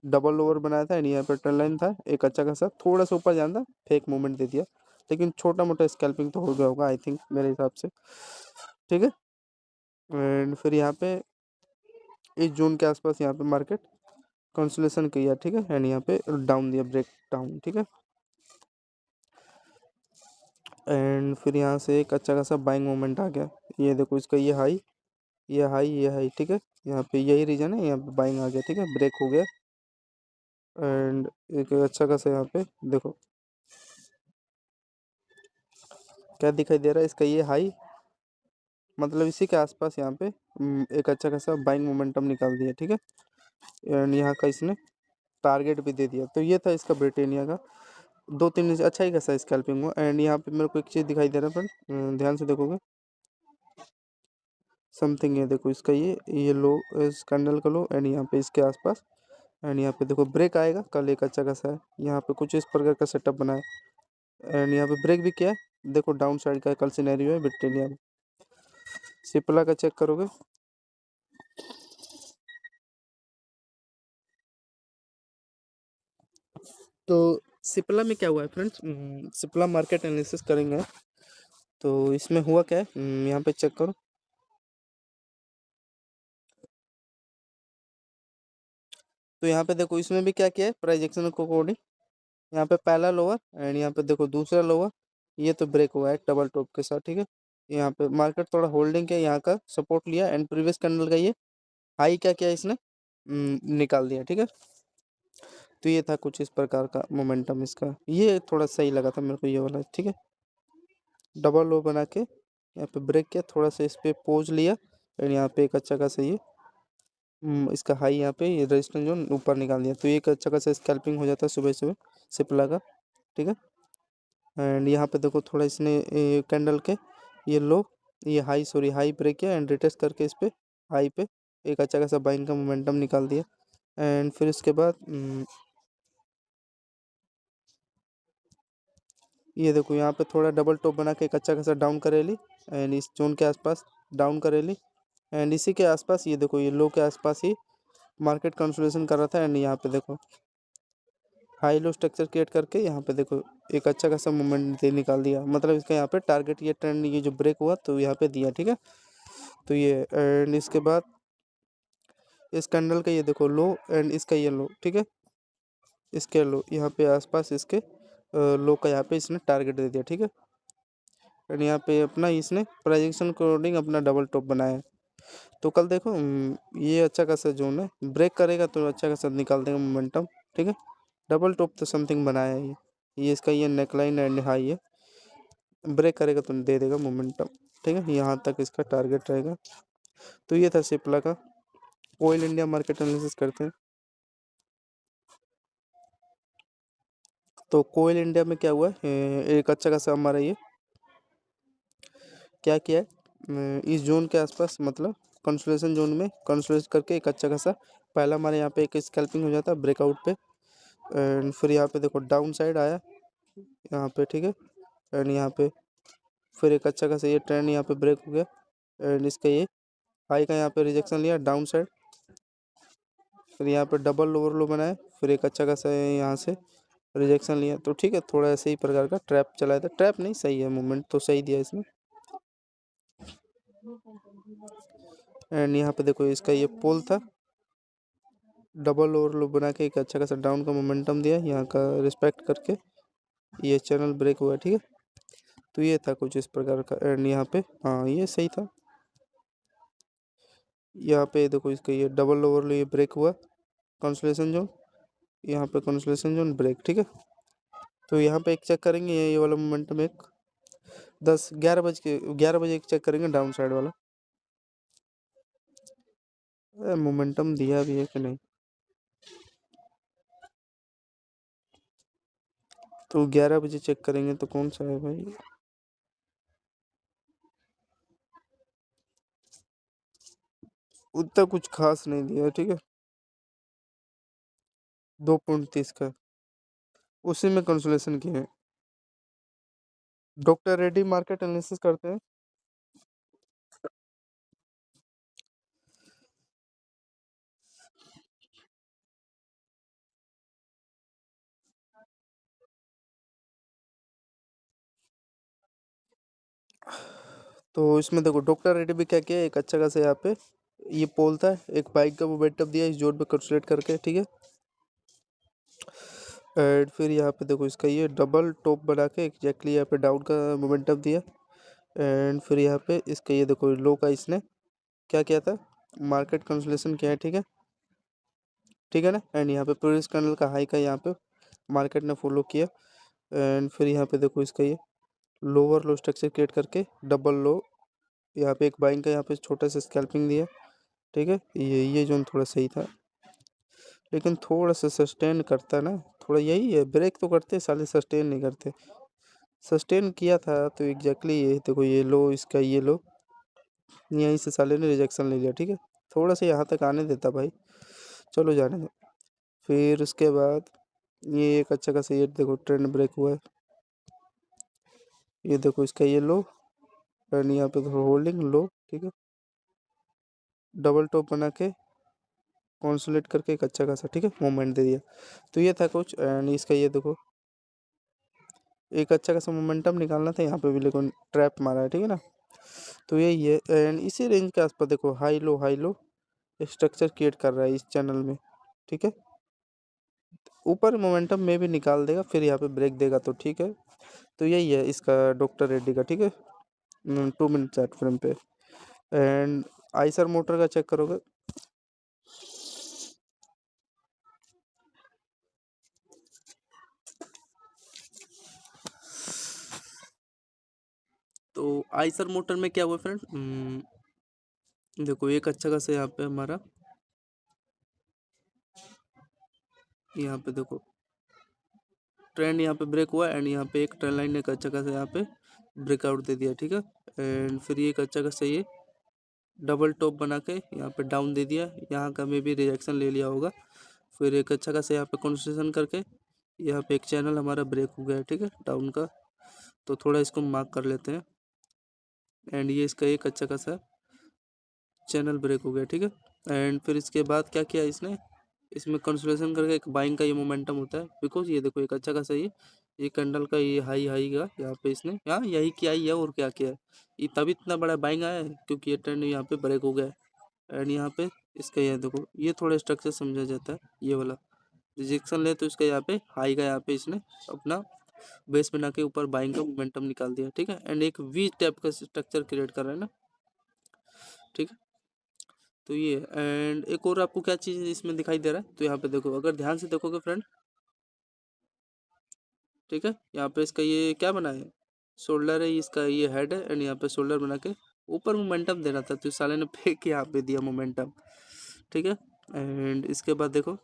Speaker 1: डबल ओवर बनाया था एंड यहाँ पे ट्रेंड लाइन था एक अच्छा खासा, थोड़ा सा ऊपर जाना था, फेक मूवमेंट दे दिया, लेकिन छोटा मोटा स्कैल्पिंग तो हो गया होगा आई थिंक मेरे हिसाब से, ठीक है। एंड फिर यहाँ पे इस जोन के आसपास यहाँ पे मार्केट कंसोलिडेशन किया, ठीक है। एंड यहाँ पे डाउन दिया, ब्रेक डाउन, ठीक है। एंड फिर यहाँ से एक अच्छा खासा बाइंग मोमेंट आ गया, ये देखो इसका ये हाई, ये हाई, ये हाई, ठीक है। यहाँ पे यही रीजन है, यहाँ पे बाइंग आ गया, ठीक है, ब्रेक हो गया। एंड एक अच्छा खासा यहाँ पे देखो क्या दिखाई दे रहा है, इसका ये हाई, मतलब इसी के आसपास यहाँ पे एक अच्छा खासा बाइंग मोमेंटम निकाल दिया, ठीक है। एंड यहाँ का इसने टारगेट भी दे दिया, तो ये था इसका ब्रिटेनिया का 2-3 अच्छा ही खासा स्कैल्पिंग हुआ। एंड यहाँ पे मेरे को एक चीज़ दिखाई दे रहा है फ्रेंड, ध्यान से देखोगे समथिंग, ये देखो इसका ये लो, इस कैंडल का लो एंड यहाँ पे इसके आसपास, एंड यहाँ पे देखो ब्रेक आएगा कल एक अच्छा खासा है, यहाँ पे कुछ इस प्रकार का सेटअप बना है एंड यहाँ पे ब्रेक भी किया है, देखो डाउन साइड का कल सिनेरियो है ब्रिटेनिया में। सिप्ला का चेक करोगे तो सिप्ला में क्या हुआ है फ्रेंड्स, सिप्ला मार्केट एनालिसिस करेंगे तो इसमें हुआ क्या है, यहाँ पे चेक करो। तो यहाँ पे देखो इसमें भी क्या किया है, प्राइस एक्शन को अकॉर्डिंग यहाँ पे पहला लोअर एंड यहाँ पे देखो दूसरा लोअर, ये तो ब्रेक हुआ है डबल टॉप के साथ, ठीक है। यहाँ पे मार्केट थोड़ा होल्डिंग के यहाँ का सपोर्ट लिया एंड प्रीवियस कैंडल का ये हाई क्या किया इसने, निकाल दिया, ठीक है। तो ये था कुछ इस प्रकार का मोमेंटम इसका, ये थोड़ा सही लगा था मेरे को ये वाला, ठीक है। डबल लो बना के यहाँ पे ब्रेक किया, थोड़ा सा इस पे पोज लिया एंड यहाँ पे एक अच्छा खासा ये इसका हाई यहाँ पे ये रेजिस्टेंस जोन ऊपर निकाल दिया, तो ये एक अच्छा खासा स्कैल्पिंग हो जाता है सुबह सुबह सिप्ला का, ठीक है। एंड यहाँ पे देखो थोड़ा इसने कैंडल के ये लो, ये हाई सॉरी हाई ब्रेक किया एंड रिटेस्ट करके इस पे हाई पे एक अच्छा खासा बाइंग का मोमेंटम निकाल दिया। एंड फिर इसके बाद ये देखो यहाँ पे थोड़ा डबल टॉप बना के एक अच्छा खासा डाउन करेली एंड इस जोन के आसपास डाउन करेली एंड इसी के आसपास ये देखो ये लो के आसपास ही मार्केट कंसोलिडेशन कर रहा था एंड यहाँ पे देखो हाई लो स्ट्रक्चर क्रिएट करके यहाँ पे देखो एक अच्छा खासा मूवमेंट दे निकाल दिया, मतलब इसका यहाँ पे टारगेट ये ट्रेंड ये जो ब्रेक हुआ तो यहाँ पे दिया, ठीक है। तो ये एंड इसके बाद इस कैंडल का ये देखो लो एंड इसका ये लो, ठीक है। इसके लो यहाँ पे आसपास इसके लो का यहाँ पे इसने टारगेट दे दिया, ठीक है। एंड यहाँ पे अपना इसने प्रोजेक्शन के अकॉर्डिंग अपना डबल टॉप बनाया है। तो कल देखो ये अच्छा खासा जोन है, ब्रेक करेगा तो अच्छा खासा निकाल देगा मोमेंटम, ठीक है। डबल टॉप तो समथिंग बनाया है ये इसका ये नेकलाइन एंड हाई है, ब्रेक करेगा तो दे देगा मोमेंटम, ठीक है। यहाँ तक इसका टारगेट रहेगा। तो ये था सिप्ला का। ऑयल इंडिया मार्केट एनालिसिस करते हैं। तो कोयल इंडिया में क्या हुआ है, एक अच्छा खासा हमारा ये क्या किया है, इस जोन के आसपास मतलब कंसोलिडेशन जोन में कंसोलिडेट करके एक अच्छा खासा पहला हमारे यहाँ पे एक स्कैल्पिंग हो जाता है ब्रेकआउट पे एंड फिर यहाँ पे देखो डाउन साइड आया यहाँ पे, ठीक है। एंड यहाँ पे फिर एक अच्छा खासा ये ट्रेंड यहाँ पे ब्रेक हो गया एंड इसका ये हाई का यहाँ पे रिजेक्शन लिया डाउन साइड, फिर यहाँ पे डबल ओवर लो बनाया, फिर एक अच्छा खासा यहाँ से रिजेक्शन लिया, तो ठीक है थोड़ा ऐसे ही प्रकार का ट्रैप चलाया था, ट्रैप नहीं सही है मूवमेंट तो सही दिया इसने। एंड यहाँ पे देखो इसका ये पोल था, डबल ओवर लो बना के एक अच्छा खासा डाउन का मोमेंटम दिया यहाँ का रिस्पेक्ट करके ये चैनल ब्रेक हुआ, ठीक है। तो ये था कुछ इस प्रकार का एंड यहाँ पे हाँ ये सही था, यहाँ पे देखो इसका ये डबल ओवर लो ये ब्रेक हुआ कंसोलिडेशन जोन, यहाँ पे कंसोलिडेशन जोन ब्रेक, ठीक है। तो यहाँ पे एक चेक करेंगे ये वाला मोमेंटम एक 11 बजे एक चेक करेंगे डाउन साइड वाला, मोमेंटम दिया भी है कि नहीं। तो 11 बजे चेक करेंगे तो कौन सा है भाई, उतना कुछ खास नहीं दिया है, ठीक है। 2.30 का उसी में कंसोलेशन किए हैं। डॉक्टर रेड्डी मार्केट एनालिसिस करते हैं। तो इसमें देखो डॉक्टर रेड्डी भी क्या किया, एक अच्छा खासा यहाँ पे ये पोल था, एक बाइक का मोमेंटम दिया इस जोन पे कंसोलेट करके, ठीक है। एंड फिर यहाँ पे देखो इसका ये डबल टॉप बना के एग्जैक्टली यहाँ पे डाउन का मोमेंटम दिया। एंड फिर यहाँ पे इसका ये देखो लो का इसने क्या किया था, मार्केट कंसोलेशन किया है, ठीक है, ठीक है ना। एंड यहाँ पे प्रीवियस कैंडल का हाई का यहाँ पे मार्केट ने फॉलो किया। एंड फिर यहाँ पे देखो इसका ये लोअर लो स्ट्रक्चर क्रिएट करके डबल लो यहाँ पे एक बाइंग का यहाँ पे छोटा सा स्कैल्पिंग दिया, ठीक है। ये जोन थोड़ा सही था, लेकिन थोड़ा सा सस्टेन करता ना, थोड़ा यही है, ब्रेक तो करते साले, सस्टेन नहीं करते। सस्टेन किया था तो एग्जैक्टली ये देखो ये लो, इसका ये लो यहीं से साले ने रिजेक्शन ले लिया, ठीक है। थोड़ा सा यहाँ तक आने देता भाई, चलो जाने दो। फिर उसके बाद ये एक अच्छा खासा ये देखो ट्रेंड ब्रेक हुआ है, ये देखो इसका ये लो एंड यहाँ पे होल्डिंग लो, ठीक है, डबल टॉप बना के कॉन्सोलेट करके एक अच्छा खासा, ठीक है, मोमेंट दे दिया। तो ये था कुछ। एंड इसका ये देखो एक अच्छा खासा मोमेंटम निकालना था यहाँ पे भी, लेकिन ट्रैप मारा है, ठीक है ना। तो यही है। एंड इसी रेंज के आसपास देखो हाई लो स्ट्रक्चर क्रिएट कर रहा है इस चैनल में, ठीक है। ऊपर मोमेंटम में भी निकाल देगा, फिर यहाँ पे ब्रेक देगा तो ठीक है। तो यही है इसका डॉक्टर रेड्डी का, ठीक है, 2 मिनट चार्ट फ्रेम पे। एंड आइसर मोटर का चेक करोगे तो आइसर मोटर में क्या हुआ फ्रेंड, देखो एक अच्छा खासा यहाँ पे हमारा यहाँ पे देखो ट्रेंड यहाँ पे ब्रेक हुआ एंड यहाँ पे एक ट्रेंड लाइन ने एक अच्छा खासा यहाँ पे ब्रेकआउट दे दिया, ठीक है। एंड फिर ये एक अच्छा खासा ये डबल टॉप बना के यहाँ पे डाउन दे दिया, यहाँ का में भी रिजेक्शन ले लिया होगा। फिर एक अच्छा खासा यहाँ पे कंसोलिडेशन करके यहाँ पे एक चैनल हमारा ब्रेक हो गया है, ठीक है, डाउन का। तो थोड़ा इसको मार्क कर लेते हैं। एंड ये इसका एक अच्छा खासा चैनल ब्रेक हो गया, ठीक है। एंड फिर इसके बाद क्या किया इसने, इसमें कंसोलिडेशन करके एक बाइंग का ये मोमेंटम होता है, बिकॉज ये देखो एक अच्छा खासा ये कैंडल का ये हाई का यहाँ पे इसने यहाँ यही किया ही है, और क्या किया है, ये तभी इतना बड़ा बाइंग आया है क्योंकि ये ट्रेंड यहाँ पे ब्रेक हो गया है। एंड यहाँ पे इसका ये देखो ये थोड़ा स्ट्रक्चर समझा जाता है, ये वाला रिजेक्शन ले तो इसका यहाँ पे हाई का यहाँ पे इसने अपना बेस बना के ऊपर बाइंग का मोमेंटम निकाल दिया, ठीक है। एंड एक वी टाइप का स्ट्रक्चर क्रिएट कर रहा है ना, ठीक है। तो ये एंड एक और आपको क्या चीज़ इसमें दिखाई दे रहा है, तो यहाँ पे देखो अगर ध्यान से देखोगे फ्रेंड, ठीक है, यहाँ पे इसका ये क्या बना है, शोल्डर है, इसका ये हेड है एंड यहाँ पे शोल्डर बना के ऊपर मोमेंटम देना था, तो साले ने फेंक के यहाँ पे दिया मोमेंटम, ठीक है। एंड इसके बाद देखो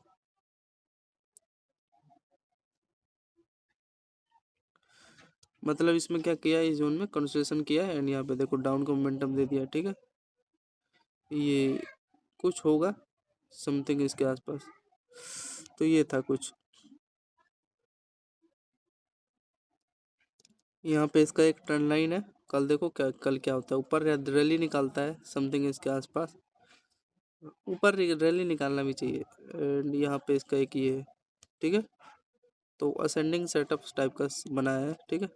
Speaker 1: मतलब इसमें क्या किया है, इस जोन में कंसोलिडेशन किया है एंड यहाँ पे देखो डाउन का मोमेंटम दे दिया, ठीक है। ये कुछ होगा समथिंग इसके आसपास, तो ये था कुछ। यहाँ पे इसका एक ट्रेंड लाइन है, कल देखो क्या कल क्या होता है, ऊपर रैली निकालता है समथिंग इसके आसपास, ऊपर रैली निकालना भी चाहिए। एंड यहाँ पे इसका एक ये है, ठीक है। तो असेंडिंग सेटअप टाइप का बनाया है, ठीक है,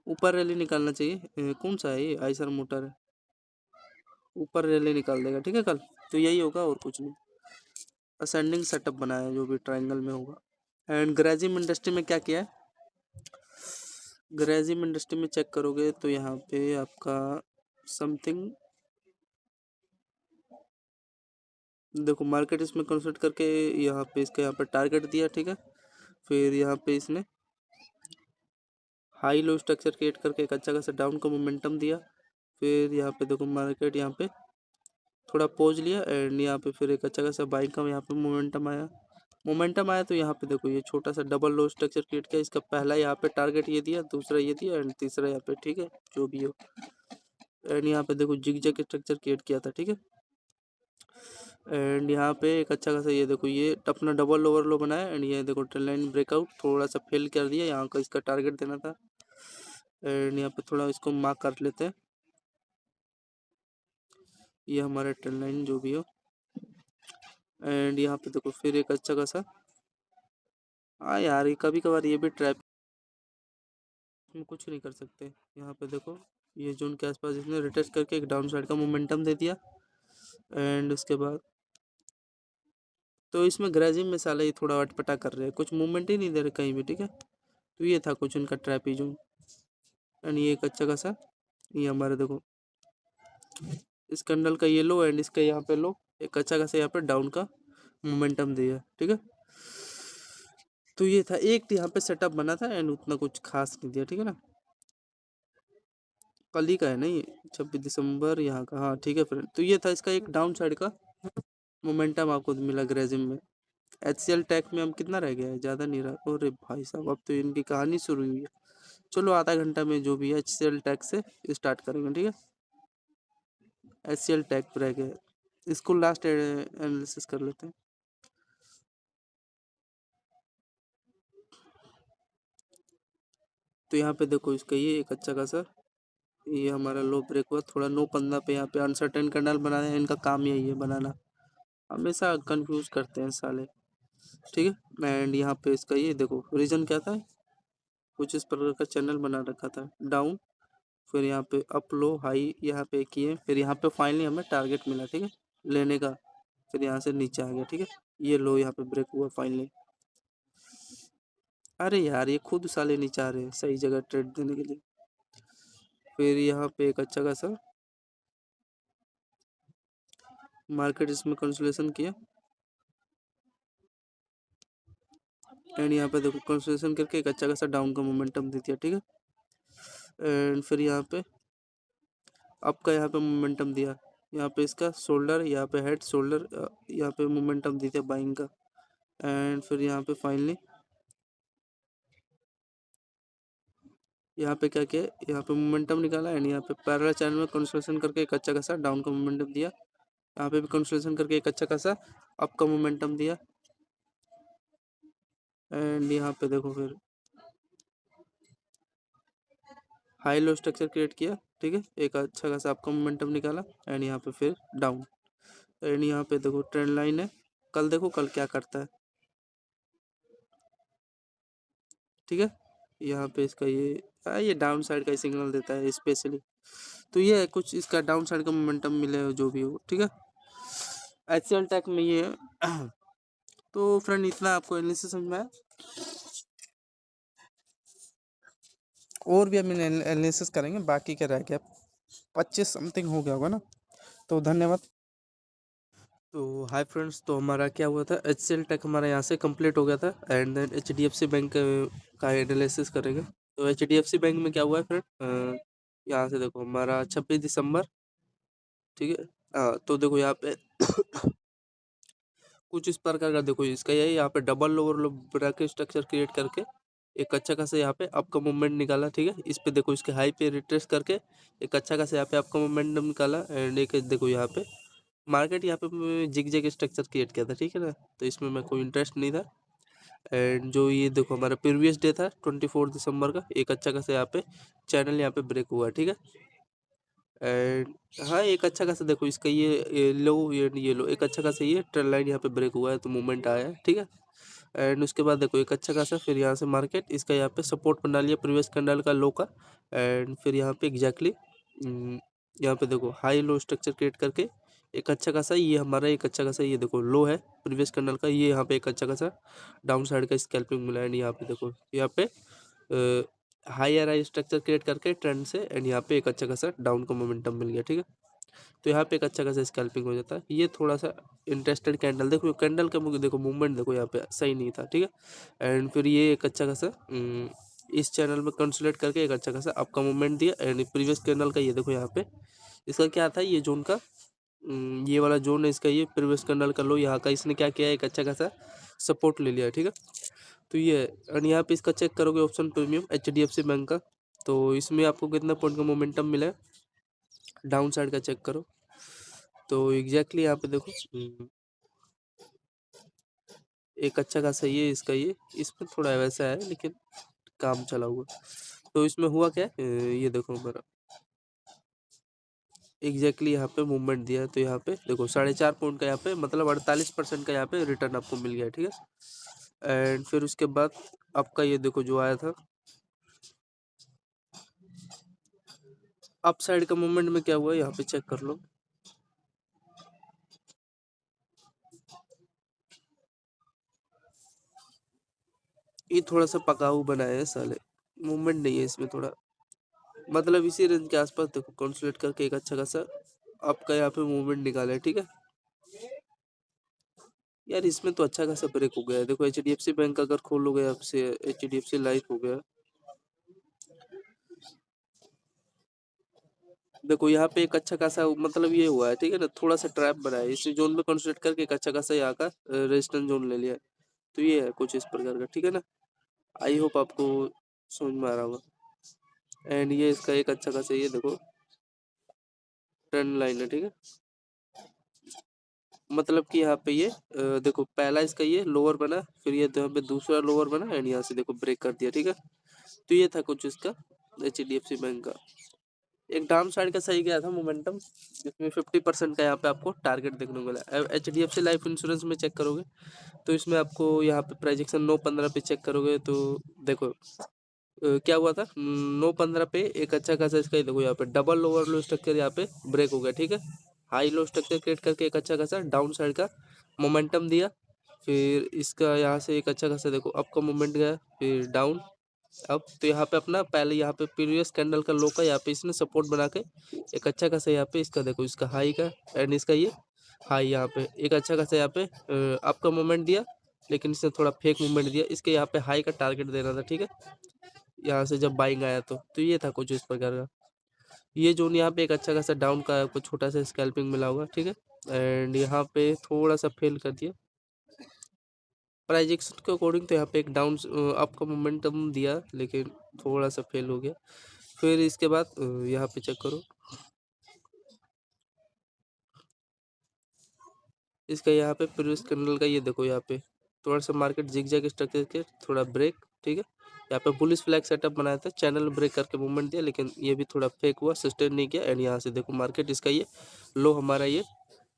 Speaker 1: ऊपर रैली निकालना चाहिए। कौन सा है ये, आइसर मोटर है, ऊपर रैली निकाल देगा, ठीक है कल। तो यही होगा और कुछ नहीं, असेंडिंग सेटअप बनाया है जो भी ट्रायंगल में होगा। एंड ग्रेजिम इंडस्ट्री में क्या किया है, ग्रेजिम इंडस्ट्री में चेक करोगे तो यहाँ पे आपका समथिंग देखो मार्केट इसमें कंसल्ट करके यहाँ पे इसका यहाँ पे टारगेट दिया, ठीक है। फिर यहाँ पे इसने हाई लो स्ट्रक्चर क्रिएट करके एक अच्छा खासा डाउन का मोमेंटम दिया। फिर यहाँ पे देखो मार्केट यहाँ पे थोड़ा पॉज लिया एंड यहाँ पे फिर एक अच्छा खासा बाइक का यहाँ पे मोमेंटम आया तो यहाँ पे देखो ये छोटा सा डबल लो स्ट्रक्चर क्रिएट किया, इसका पहला यहाँ पे टारगेट ये दिया, दूसरा ये दिया एंड तीसरा यहाँ पे, ठीक है, जो भी हो। एंड यहाँ पे देखो जिग जैग स्ट्रक्चर क्रिएट किया था, ठीक है। एंड यहाँ पे एक अच्छा खासा ये देखो ये अपना डबल ओवरलो बनाया एंड ये देखो ट्रेंड लाइन ब्रेकआउट थोड़ा सा फेल कर दिया, यहाँ का इसका टारगेट देना था। एंड यहाँ पे थोड़ा इसको मार्क कर लेते हैं, ये हमारा ट्रेंड लाइन जो भी हो। एंड यहाँ पे देखो फिर एक अच्छा खासा, हाँ यार ये कभी कभार ये भी ट्रैप में कुछ नहीं कर सकते। यहाँ पे देखो ये जोन के आसपास इसने रिटेस्ट करके एक डाउन साइड का मोमेंटम दे दिया। एंड उसके बाद तो इसमें ग्रेजिम में साले ये थोड़ा अटपटा कर रहे हैं, कुछ मूवमेंट ही नहीं दे रहे कहीं भी, ठीक है। तो ये था कुछ उनका ट्रैपी जोन। एंड ये एक अच्छा खासा ये हमारे देखो इस कैंडल का ये लो एंड इसका यहाँ पे लो, एक अच्छा खासा यहाँ पे डाउन का मोमेंटम दिया, ठीक है। तो ये था एक यहाँ पे सेटअप बना था एंड उतना कुछ खास नहीं दिया, ठीक है ना। कल ही का है नहीं 26 दिसंबर यहाँ का, हाँ ठीक है फ्रेंड। तो ये था इसका एक डाउन साइड का मोमेंटम आपको मिला ग्रेजिम में। HCL टैक में हम कितना रह गया है, ज़्यादा नहीं रहा। अरे भाई साहब अब तो इनकी कहानी शुरू हुई है। चलो आधा घंटा में जो भी है HCL टैक से स्टार्ट करेंगे, ठीक है। HCL टैक पर रह गए, इसको लास्ट एनालिसिस कर लेते हैं। तो यहाँ पे देखो इसका ये एक अच्छा खासा ये हमारा लो ब्रेक हुआ, थोड़ा 9.15 पे यहाँ पे अनसर्टेन कैंडल बनाना है, इनका काम यही है बनाना, हमेशा कंफ्यूज करते हैं साले, ठीक है। एंड यहाँ पे इसका ये देखो रीजन क्या था, कुछ इस प्रकार का चैनल बना रखा था डाउन, फिर यहाँ पे अप लो हाई यहाँ पे किए, फिर यहाँ पे फाइनली हमें टारगेट मिला, ठीक है, लेने का। फिर यहाँ से नीचे आ गया, ठीक है, ये लो यहाँ पे ब्रेक हुआ फाइनली। अरे यार ये खुद साले नीचे आ रहे हैं सही जगह ट्रेड देने के लिए। फिर यहाँ पे एक अच्छा खासा मार्केट इसमें कंसोलिडेशन किया एंड यहाँ पे देखो कंसोलिडेशन करके एक अच्छा खासा डाउन का मोमेंटम दे दिया, ठीक है। एंड फिर यहाँ पे अप का यहाँ पे मोमेंटम दिया, यहाँ पे इसका शोल्डर, यहाँ पे हेड शोल्डर, यहाँ पे मोमेंटम दी थी बाइंग का। एंड फिर यहाँ पे फाइनली यहाँ पे क्या किया, यहाँ पे मोमेंटम निकाला एंड यहाँ पे पैरेलल चैनल में कंसोलिडेशन करके एक अच्छा खासा डाउन का मोमेंटम दिया, यहाँ पे भी कंसोलिडेशन करके एक अच्छा खासा अप का मोमेंटम दिया। एंड यहाँ पे देखो फिर हाई लो स्ट्रक्चर क्रिएट किया, ठीक है, एक अच्छा खासा अप का मोमेंटम निकाला एंड यहाँ पे फिर डाउन। एंड यहाँ पे देखो ट्रेंड लाइन है, कल देखो कल क्या करता है, ठीक है। यहाँ पे इसका ये डाउन साइड का सिग्नल देता है स्पेशली, तो ये है कुछ इसका डाउन साइड का मोमेंटम मिले जो भी हो, ठीक है। HCL टैक में ये है। तो फ्रेंड इतना आपको एनालिसिस समझ में आया, और भी हम एनालिसिस करेंगे, बाकी क्या रह गया 25 समथिंग हो गया होगा ना। तो धन्यवाद। तो हाय फ्रेंड्स, तो हमारा क्या हुआ था, HCL टैक हमारा यहाँ से कंप्लीट हो गया था एंड देन HDFC बैंक का एनालिसिस करेंगे। तो HDFC बैंक में क्या हुआ है फ्रेंड, यहाँ से देखो हमारा 26 दिसंबर, ठीक है। तो देखो यहाँ पे कुछ इस प्रकार का देखो इसका यही यहाँ पे double lower bracket structure create करके एक अच्छा खासा यहाँ पे आपका मूवमेंट निकाला, ठीक है। इस पे देखो इसके हाई पे रिट्रेस करके एक अच्छा खासा यहाँ पे आपका मोमेंटम निकाला एंड एक देखो यहाँ पे मार्केट यहाँ पे जिग जैग स्ट्रक्चर क्रिएट किया था, ठीक है ना। तो इसमें मैं कोई इंटरेस्ट नहीं था। एंड जो ये देखो हमारा प्रीवियस डे था 24 दिसंबर का, एक अच्छा खासा यहाँ पे चैनल यहाँ पे ब्रेक हुआ, ठीक है। एंड हाँ एक अच्छा खासा देखो इसका ये लो ये लो एक अच्छा खासा ये ट्रेंड लाइन यहाँ पे ब्रेक हुआ है तो मूवमेंट आया है, ठीक है। एंड उसके बाद देखो एक अच्छा खासा फिर यहाँ से मार्केट इसका यहाँ पे सपोर्ट बना लिया प्रीवियस कैंडल का लो का। एंड फिर यहाँ पे एग्जैक्टली यहाँ पे देखो हाई लो स्ट्रक्चर क्रिएट करके एक अच्छा खासा ये हमारा एक अच्छा खासा ये देखो लो है प्रीवियस कैंडल का, ये यहाँ पे एक अच्छा खासा डाउन साइड का स्कैल्पिंग मिला एंड यहाँ पे देखो यहाँ पे हाई आर स्ट्रक्चर क्रिएट करके ट्रेंड से एंड यहाँ पे एक अच्छा खासा डाउन का मोमेंटम मिल गया, ठीक है। तो यहाँ पे एक अच्छा खासा स्कैल्पिंग हो जाता है, ये थोड़ा सा इंटरेस्टेड कैंडल देखो, कैंडल का देखो मूवमेंट देखो यहाँ पे सही नहीं था, ठीक है। एंड फिर ये एक अच्छा खासा इस चैनल में कंसोलिडेट करके एक अच्छा खासा आपका मूवमेंट दिया एंड प्रीवियस कैंडल का ये देखो यहाँ पे इसका क्या था ये जोन का ये वाला जोन है इसका, ये प्रीवियस कैंडल का लो यहाँ का इसने क्या किया एक अच्छा खासा सपोर्ट ले लिया, ठीक है। तो ये है एंड यहाँ पे इसका चेक करोगे ऑप्शन प्रीमियम HDFC बैंक का, तो इसमें आपको कितना पॉइंट का मोमेंटम मिला है डाउन साइड का चेक करो। तो एग्जैक्टली यहाँ पे देखो एक अच्छा खासा ये इसका ये इसमें थोड़ा वैसा है लेकिन काम चला हुआ। तो इसमें हुआ क्या है, ये देखो मेरा एग्जैक्टली यहाँ पे मूवमेंट दिया है। तो यहाँ पे देखो 4.5 पॉइंट का यहाँ पे मतलब 48% का यहाँ पे रिटर्न आपको मिल गया है, ठीक है। एंड फिर उसके बाद आपका ये देखो जो आया था अप साइड का मूवमेंट में क्या हुआ है यहाँ पे चेक कर लो। ये थोड़ा सा पकाऊ बनाया है साले, मूवमेंट नहीं है इसमें थोड़ा, मतलब इसी रेंज के आसपास देखो कंसोलिडेट करके एक अच्छा खासा आपका यहाँ पे मूवमेंट निकाला है, ठीक है। यार इसमें तो अच्छा खासा ब्रेक हो गया है। देखो HDFC बैंक अगर खोलोगे आपसे, HDFC लाइफ हो गया, देखो यहाँ पे एक अच्छा खासा मतलब ये हुआ है, ठीक है ना, थोड़ा सा ट्रैप बना है, इसी जोन में कंसोलिडेट करके एक अच्छा खासा यहाँ का रेजिस्टेंस जोन ले लिया है। तो ये है कुछ इस प्रकार का, ठीक है ना। आई होप आपको समझ में आ रहा होगा। एंड ये इसका एक अच्छा खासा ये देखो ट्रेंड लाइन है, ठीक है। मतलब कि यहाँ पे ये देखो पहला इसका ये लोअर बना, फिर ये यहाँ पे दूसरा लोअर बना एंड यहाँ से देखो ब्रेक कर दिया, ठीक है। तो ये था कुछ इसका HDFC बैंक का। एक डाउन साइड का सही गया था मोमेंटम, जिसमें 50% का यहाँ पे आपको टारगेट देखने को मिला। HDFC लाइफ इंश्योरेंस में चेक करोगे तो इसमें आपको यहाँ पे प्रोजेक्शन 9.15 पे चेक करोगे तो देखो क्या हुआ था 9.15 पे एक अच्छा खासा इसका ही देखो यहाँ पे डबल लोअर लो स्ट्रक्चर यहाँ पे ब्रेक हो गया, ठीक है। हाई लो स्ट्रक्चर क्रिएट करके एक अच्छा खासा डाउन साइड का मोमेंटम दिया, फिर इसका यहाँ से एक अच्छा खासा देखो अप का मोमेंट गया, फिर डाउन अब तो यहाँ पे अपना पहले यहाँ पे प्रीवियस कैंडल का लो का यहाँ पे इसने सपोर्ट बना के एक अच्छा खासा यहाँ पे इसका देखो इसका हाई का एंड इसका ये हाई यहाँ पे एक अच्छा खासा यहाँ पे अप का मोमेंट दिया, लेकिन इसने थोड़ा फेक मूवमेंट दिया, इसके यहाँ पे हाई का टारगेट देना था, ठीक है। यहाँ से जब बाइंग आया तो ये था कुछ इस प्रकार का। ये जोन यहाँ पे एक अच्छा खासा डाउन का आपको छोटा सा स्कैल्पिंग मिला होगा, ठीक है। एंड यहाँ पे थोड़ा सा फेल कर दिया प्राइजेक्शन के अकॉर्डिंग, तो यहाँ पे एक डाउन अप का मोमेंटम दिया लेकिन थोड़ा सा फेल हो गया। फिर इसके बाद यहाँ पे चेक करो इसका यहाँ पे प्रीवियस कैंडल का ये देखो यहाँ पे थोड़ा सा मार्केट जिगजैग स्ट्रक्चर के थोड़ा ब्रेक, ठीक है। यहाँ पे बुलिश फ्लैग सेटअप बनाया था, चैनल ब्रेक करके मूवमेंट दिया लेकिन ये भी थोड़ा फेक हुआ, सस्टेन नहीं किया एंड यहाँ से देखो मार्केट इसका ये लो हमारा ये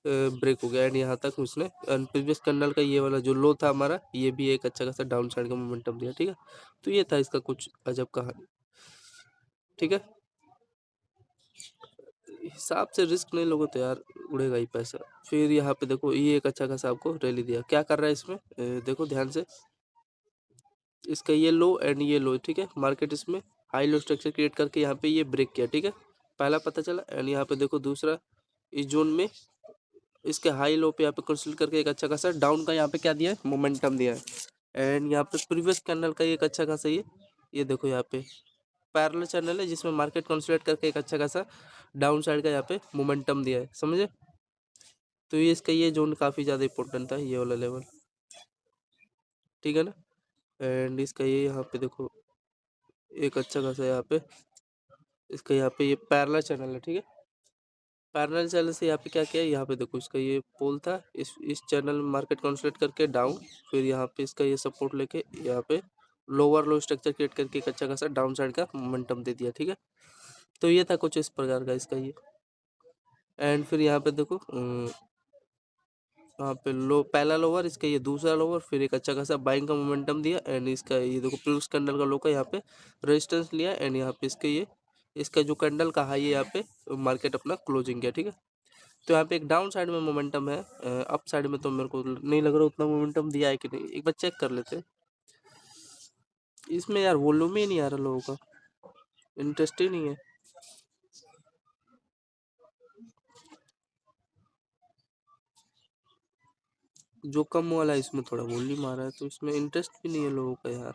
Speaker 1: ब्रेक हो गया एंड यहाँ तक उसने प्रीवियस कैंडल का ये वाला जो लो था हमारा ये भी एक अच्छा खासा डाउन साइड का मोमेंटम दिया, ठीक है। तो ये था इसका कुछ अजब कहानी, ठीक है। हिसाब से रिस्क नहीं लोगे तो यार उड़ेगा ही पैसा। फिर यहाँ पे देखो ये एक अच्छा खासा आपको रैली दिया, क्या कर रहा है इसमें देखो ध्यान से इसका ये लो एंड ये लो, ठीक है। मार्केट इसमें हाई लो स्ट्रक्चर क्रिएट करके यहाँ पे ये ब्रेक किया, ठीक है, पहला पता चला। एंड यहाँ पे देखो दूसरा इस जोन में इसके हाई लो पे यहाँ पे कंसिडर करके एक अच्छा खासा डाउन का यहाँ पे क्या दिया है मोमेंटम दिया है। एंड यहाँ पे प्रीवियस कैंडल का एक अच्छा खासा ये देखो यहाँ पे पैरेलल चैनल है जिसमें मार्केट कंसोलिडेट करके एक अच्छा खासा डाउन साइड का यहाँ पे मोमेंटम दिया है, समझे। तो ये इसका ये जोन काफ़ी ज़्यादा इंपॉर्टेंट था ये वाला लेवल, ठीक है ना। एंड इसका ये यहाँ पे देखो एक अच्छा खासा यहाँ पे इसका यहाँ पे ये पैरेलल चैनल है, ठीक है। पैरेलल चैनल से यहाँ पे क्या किया है यहाँ पे देखो इसका ये पोल था, इस चैनल में मार्केट कंसोलिडेट करके डाउन, फिर यहाँ पे इसका ये सपोर्ट लेके यहाँ पे लोअर लो स्ट्रक्चर क्रिएट करके एक अच्छा खासा डाउन साइड का मोमेंटम दे दिया, ठीक है। तो ये था कुछ इस प्रकार का इसका ये। एंड फिर यहाँ पे देखो यहाँ पे लो पहला लोअर इसका ये दूसरा लोअर, फिर एक अच्छा खासा बाइंग का मोमेंटम दिया एंड इसका ये देखो प्रीवियस कैंडल का लो का यहाँ पे रेजिस्टेंस लिया एंड यहाँ पे इसके ये इसका जो कैंडल का हाई है यहाँ पे मार्केट अपना क्लोजिंग किया, ठीक है। तो यहाँ पे एक डाउन साइड में मोमेंटम है, अप साइड में तो मेरे को नहीं लग रहा उतना मोमेंटम दिया है कि नहीं, एक बार चेक कर लेते हैं। इसमें यार वॉल्यूम ही नहीं आ रहा लोगों का, इंटरेस्ट ही नहीं है। जो कम वाला है इसमें थोड़ा वॉल्यूम आ रहा है तो इसमें इंटरेस्ट भी नहीं है लोगों का यार।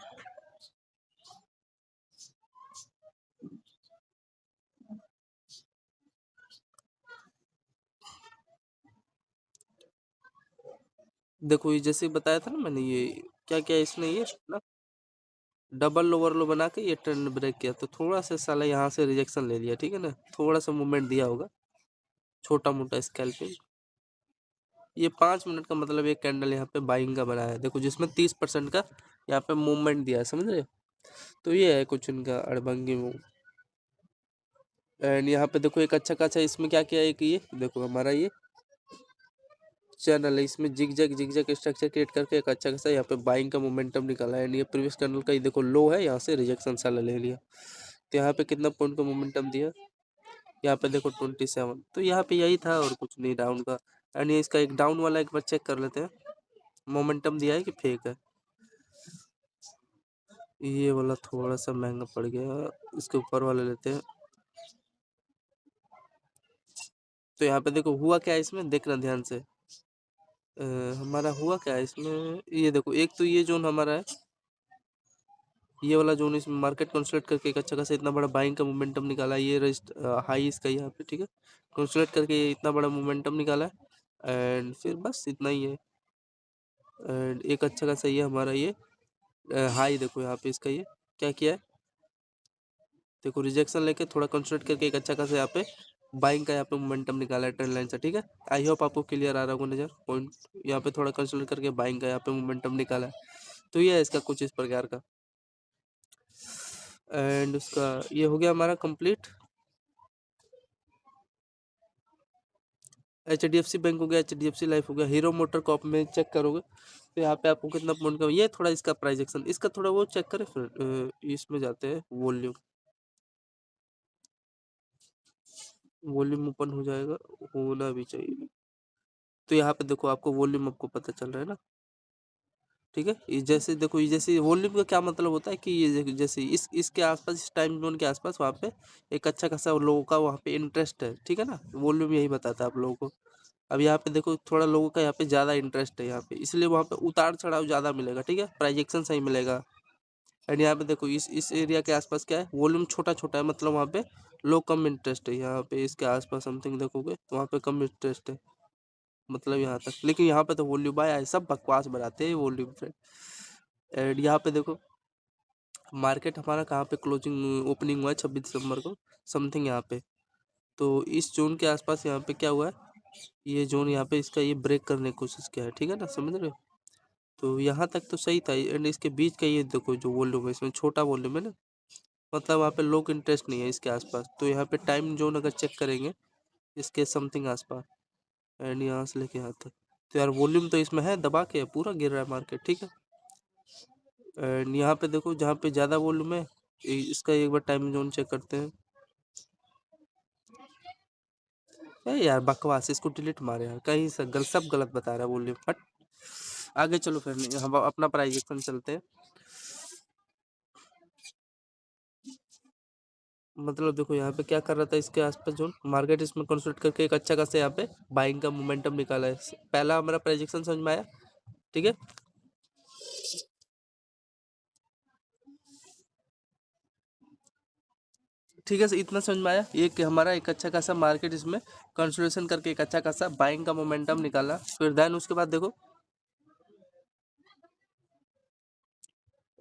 Speaker 1: देखो ये जैसे बताया था ना मैंने, ये क्या क्या इसने ये ना डबल लोअर लो बना के ये ट्रेंड ब्रेक किया, तो थोड़ा सा साला यहाँ से रिजेक्शन ले लिया, ठीक है ना, थोड़ा सा मूवमेंट दिया होगा, छोटा मोटा स्कैल्पिंग। ये 5 मिनट का मतलब एक कैंडल यहाँ पे बाइंग का बनाया है, देखो जिसमें 30% का यहाँ पे मूवमेंट दिया है, समझ रहे हो। तो ये है कुछ इनका अड़भंगी मूव। एंड यहाँ पे देखो एक अच्छा खासा इसमें क्या किया है कि ये देखो हमारा ये चैनल है, इसमें जिग जैग स्ट्रक्चर क्रिएट करके एक अच्छा खासा यहाँ पे बाइंग का मोमेंटम निकाला है। एंड ये प्रीवियस कैंडल का ये देखो लो है, यहाँ से रिजेक्शन साला ले लिया, तो यहाँ पे कितना पॉइंट का मोमेंटम दिया, यहाँ पे देखो 27। तो यहाँ पे यही था और कुछ नहीं डाउन का। एंड ये इसका एक डाउन वाला एक बार चेक कर लेते हैं, मोमेंटम दिया है कि फेक है। ये वाला थोड़ा सा महंगा पड़ गया, इसके ऊपर वाला लेते हैं। तो यहाँ पे देखो हुआ क्या है, इसमें देखना ध्यान से। हमारा हुआ क्या है इसमें, ये देखो एक तो ये जोन हमारा है, ये वाला जोन, इसमें मार्केट कंसोलिडेट करके एक अच्छा खासा इतना बड़ा बाइंग का मोमेंटम निकाला है। ये हाई इसका यहाँ पे, ठीक है, कंसोलिडेट करके ये इतना बड़ा मोमेंटम निकाला है। एंड फिर बस इतना ही है। एंड एक अच्छा खासा ये हमारा ये हाई देखो यहाँ पे इसका ये क्या किया है, देखो रिजेक्शन लेके थोड़ा कंसोलिडेट करके एक अच्छा खासा यहाँ पे बाइंग का यहाँ पे मोमेंटम निकाला है ट्रेंड लाइन से, ठीक है। आई होप आपको क्लियर आ रहा होगा नजर पॉइंट, यहाँ पे थोड़ा कंसोलिडेट करके बाइंग का यहाँ पे मोमेंटम निकाला है। तो ये है इसका कुछ इस प्रकार का। एंड उसका ये हो गया हमारा कंप्लीट। HDFC बैंक हो गया, HDFC लाइफ हो गया, हीरो मोटर कॉप में चेक करोगे तो यहाँ पे आपको कितना पॉइंट का, ये थोड़ा इसका प्राइजेक्शन इसका थोड़ा वो चेक करें फिर इसमें जाते हैं वॉल्यूम, वॉल्यूम ओपन हो जाएगा, होना भी चाहिए। तो यहाँ पे देखो आपको वॉल्यूम आपको पता चल रहा है ना, ठीक है। ये जैसे देखो, ये जैसे वॉल्यूम का क्या मतलब होता है कि ये जैसे इसके आसपास, इस टाइम जोन के आसपास वहाँ पे एक अच्छा खासा लोगों का वहाँ पे इंटरेस्ट है, ठीक है ना, वॉल्यूम यही बताता है आप लोगों को। अब यहाँ पे देखो थोड़ा लोगों का यहाँ पे ज़्यादा इंटरेस्ट है यहाँ पे, इसलिए वहाँ पे उतार चढ़ाव ज़्यादा मिलेगा, ठीक है, प्राइजेक्शन सही मिलेगा। एंड यहाँ पे देखो इस एरिया के आसपास क्या है, वॉल्यूम छोटा छोटा है, मतलब वहाँ पे लोग कम इंटरेस्ट है। यहाँ पे इसके आसपास समथिंग देखोगे तो वहाँ पे कम इंटरेस्ट है, मतलब यहाँ तक। लेकिन यहाँ पे तो वॉल्यूम आया है, सब बकवास बनाते हैं वॉल्यूम पे। एंड यहाँ पे देखो मार्केट हमारा कहाँ पे क्लोजिंग ओपनिंग हुआ है 26 दिसंबर को समथिंग यहाँ पे। तो इस जोन के आसपास यहाँ पे क्या हुआ है, ये जोन यहाँ पे इसका ये ब्रेक करने की कोशिश किया है, ठीक है ना, समझ रहे हो। तो यहाँ तक तो सही था। एंड इसके बीच का ये देखो जो वॉल्यूम है, इसमें छोटा वॉल्यूम है ना, मतलब वहाँ पे लोग इंटरेस्ट नहीं है इसके आसपास। तो यहाँ पे टाइम जोन अगर चेक करेंगे इसके समथिंग आसपास, एंड यहाँ से लेके यहाँ तक, तो यार वॉल्यूम तो इसमें है, दबा के पूरा गिर रहा है मार्केट, ठीक है। एंड यहाँ पे देखो जहाँ पे ज़्यादा वॉल्यूम है, इसका एक बार टाइम जोन चेक करते हैं। यार बकवास, इसको डिलीट मारे यार, कहीं से सब गलत बता रहा है वॉल्यूम, हट। आगे चलो फिर, नहीं हम अपना प्राइजेक्शन चलते हैं। मतलब देखो यहाँ पे क्या कर रहा था, इसके आसपास जो मार्केट इसमें कंसोलिडेट करके एक अच्छा खासा यहाँ पे बाइंग का मोमेंटम निकाला है। पहला हमारा प्राइजेक्शन समझ में आया, ठीक है। ठीक है, इतना समझ में आया ये कि हमारा एक अच्छा खासा मार्केट इसमें कंसोलिडेशन करके एक अच्छा खासा बाइंग का मोमेंटम निकाला। फिर देन उसके बाद देखो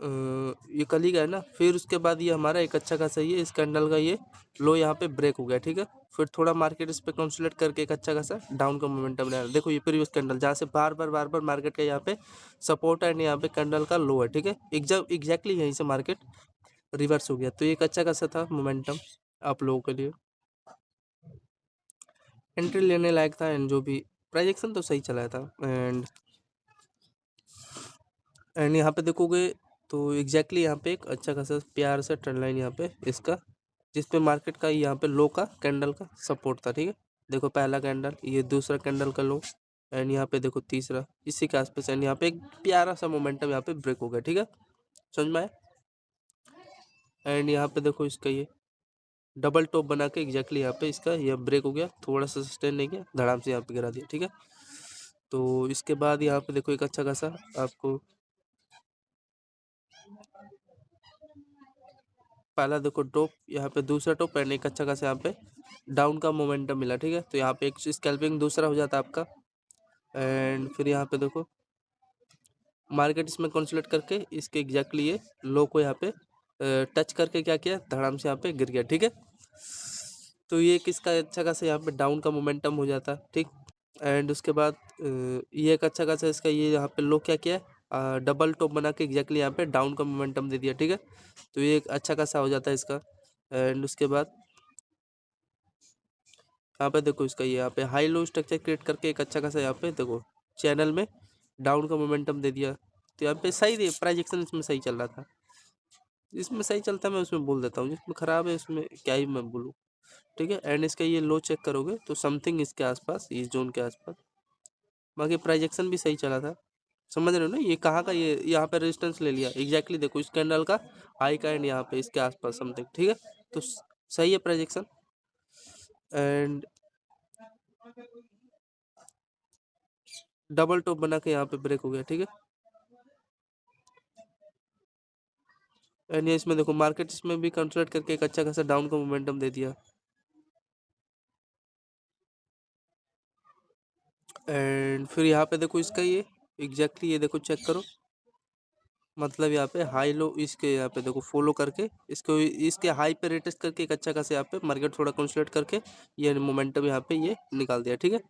Speaker 1: ये कल ही गया ना, फिर उसके बाद ये हमारा एक अच्छा खासा ये इस कैंडल का ये लो यहाँ पे ब्रेक हो गया, ठीक है। फिर थोड़ा मार्केट इस पे कंसोलिडेट करके एक अच्छा खासा डाउन का मोमेंटम बनाया। देखो ये प्रीवियस कैंडल जहाँ से बार बार मार्केट का यहाँ पे सपोर्ट है, यहाँ पे कैंडल का लो है, ठीक है। एग्जैक्टली यहीं से मार्केट रिवर्स हो गया, तो ये एक अच्छा खासा था मोमेंटम आप लोगों के लिए, एंट्री लेने लायक था। एंड जो भी प्राइजेक्शन तो सही चलाया था। एंड यहाँ पे देखोगे तो एग्जैक्टली यहाँ पे एक अच्छा खासा प्यार से ट्रेंड लाइन यहाँ पे इसका, जिस पे मार्केट का यहाँ पे लो का कैंडल का सपोर्ट था, ठीक है। देखो पहला कैंडल, ये दूसरा कैंडल का लो, एंड यहाँ पे देखो तीसरा इसी के आसपास। एंड यहाँ पे एक प्यारा सा मोमेंटम यहाँ पे ब्रेक हो गया, ठीक है, समझ में आया। एंड यहाँ पे देखो इसका ये डबल टॉप बना के एग्जैक्टली यहाँ पे इसका ये ब्रेक हो गया, थोड़ा सा सस्टेन नहीं किया, धड़ाम से यहाँ पे गिरा दिया, ठीक है। तो इसके बाद यहाँ पे देखो एक अच्छा खासा आपको पहला देखो टॉप, यहाँ पे दूसरा टॉप, एंड एक अच्छा खासा यहाँ पे डाउन का मोमेंटम मिला, ठीक है। तो यहाँ पे एक स्कैल्पिंग दूसरा हो जाता है आपका। एंड फिर यहाँ पे देखो मार्केट इसमें कंसोलिडेट करके इसके एग्जैक्टली ये लो को यहाँ पे टच करके क्या किया, धड़ाम से यहाँ पे गिर गया। ठीक है, तो ये किसका अच्छा खासा यहाँ पे डाउन का मोमेंटम हो जाता। ठीक, एंड उसके बाद ये एक अच्छा खासा इसका ये यहाँ पे लो क्या किया, डबल टॉप बना के एग्जैक्टली यहाँ पे डाउन का मोमेंटम दे दिया। ठीक है, तो ये एक अच्छा खासा हो जाता है इसका। एंड उसके बाद यहाँ पे देखो इसका ये यहाँ पे हाई लो स्ट्रक्चर क्रिएट करके एक अच्छा खासा यहाँ पे देखो चैनल में डाउन का मोमेंटम दे दिया। तो यहाँ पे सही प्राइजेक्शन इसमें सही चल रहा था, इसमें सही चलता है मैं उसमें बोल देता हूँ, जिसमें खराब है उसमें क्या ही मैं बोलूँ। ठीक है, एंड इसका ये लो चेक करोगे तो समथिंग इसके आसपास, इस जोन के आसपास, बाकी प्राइजेक्शन भी सही चला था। समझ रहे हो ना, ये कहाँ का, ये यहाँ पे रेजिस्टेंस ले लिया एग्जैक्टली देखो इस कैंडल का हाई का एंड यहाँ पे इसके आसपास समथिंग। ठीक है, तो सही है प्राइजेक्शन। एंड डबल टॉप बना के यहाँ पे ब्रेक हो गया। ठीक है, एंड ये इसमें देखो मार्केट इसमें भी कंसोलिडेट करके एक अच्छा खासा डाउन का मोमेंटम दे दिया। एंड फिर यहाँ पे देखो इसका ये एग्जैक्टली ये देखो चेक करो, मतलब यहाँ पे हाई लो इसके यहाँ पे देखो फॉलो करके इसको इसके हाई पे रेटेस्ट करके एक अच्छा खासा यहाँ पे मार्केट थोड़ा कंसोलिडेट करके ये मोमेंटम यहाँ पे ये निकाल दिया। ठीक है,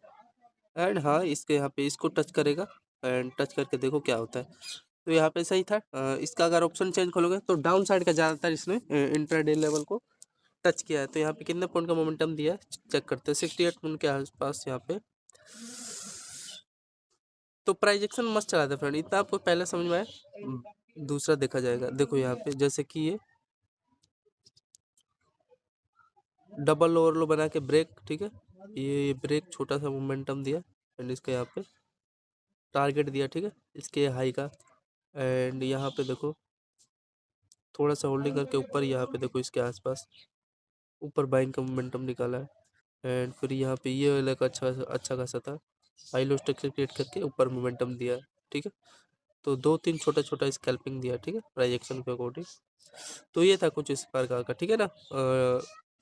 Speaker 1: एंड हाँ इसके यहाँ पे इसको टच करेगा एंड टच करके देखो क्या होता है। तो यहाँ पे सही था। इसका अगर ऑप्शन चेंज खोलोगे तो डाउन साइड का ज़्यादातर इसने इंट्राडे लेवल को टच किया है। तो यहाँ पे कितने पॉइंट का मोमेंटम दिया है चेक करते हैं, 68 पॉइंट के आसपास यहाँ पे। तो प्राइजेक्शन मस्त चला था फ्रेंड, इतना आपको पहले समझ में आया। दूसरा देखा जाएगा, देखो यहाँ पे जैसे कि ये डबल ओवरलो बना के ब्रेक। ठीक है, ये ब्रेक छोटा सा मोमेंटम दिया एंड इसका यहाँ पे टारगेट दिया। ठीक है, इसके हाई का, एंड यहाँ पे देखो थोड़ा सा होल्डिंग करके ऊपर यहाँ पे देखो इसके आसपास ऊपर बाइंग का मोमेंटम निकाला है। एंड फिर यहाँ पे ये वाला का अच्छा खासा था, हाई लो स्ट्रक्चर क्रिएट करके ऊपर मोमेंटम दिया। ठीक है, तो 2-3 छोटा छोटा स्कैल्पिंग दिया। ठीक है, प्राइजेक्शन के अकॉर्डिंग। तो ये था कुछ इस प्रकार का। ठीक है ना,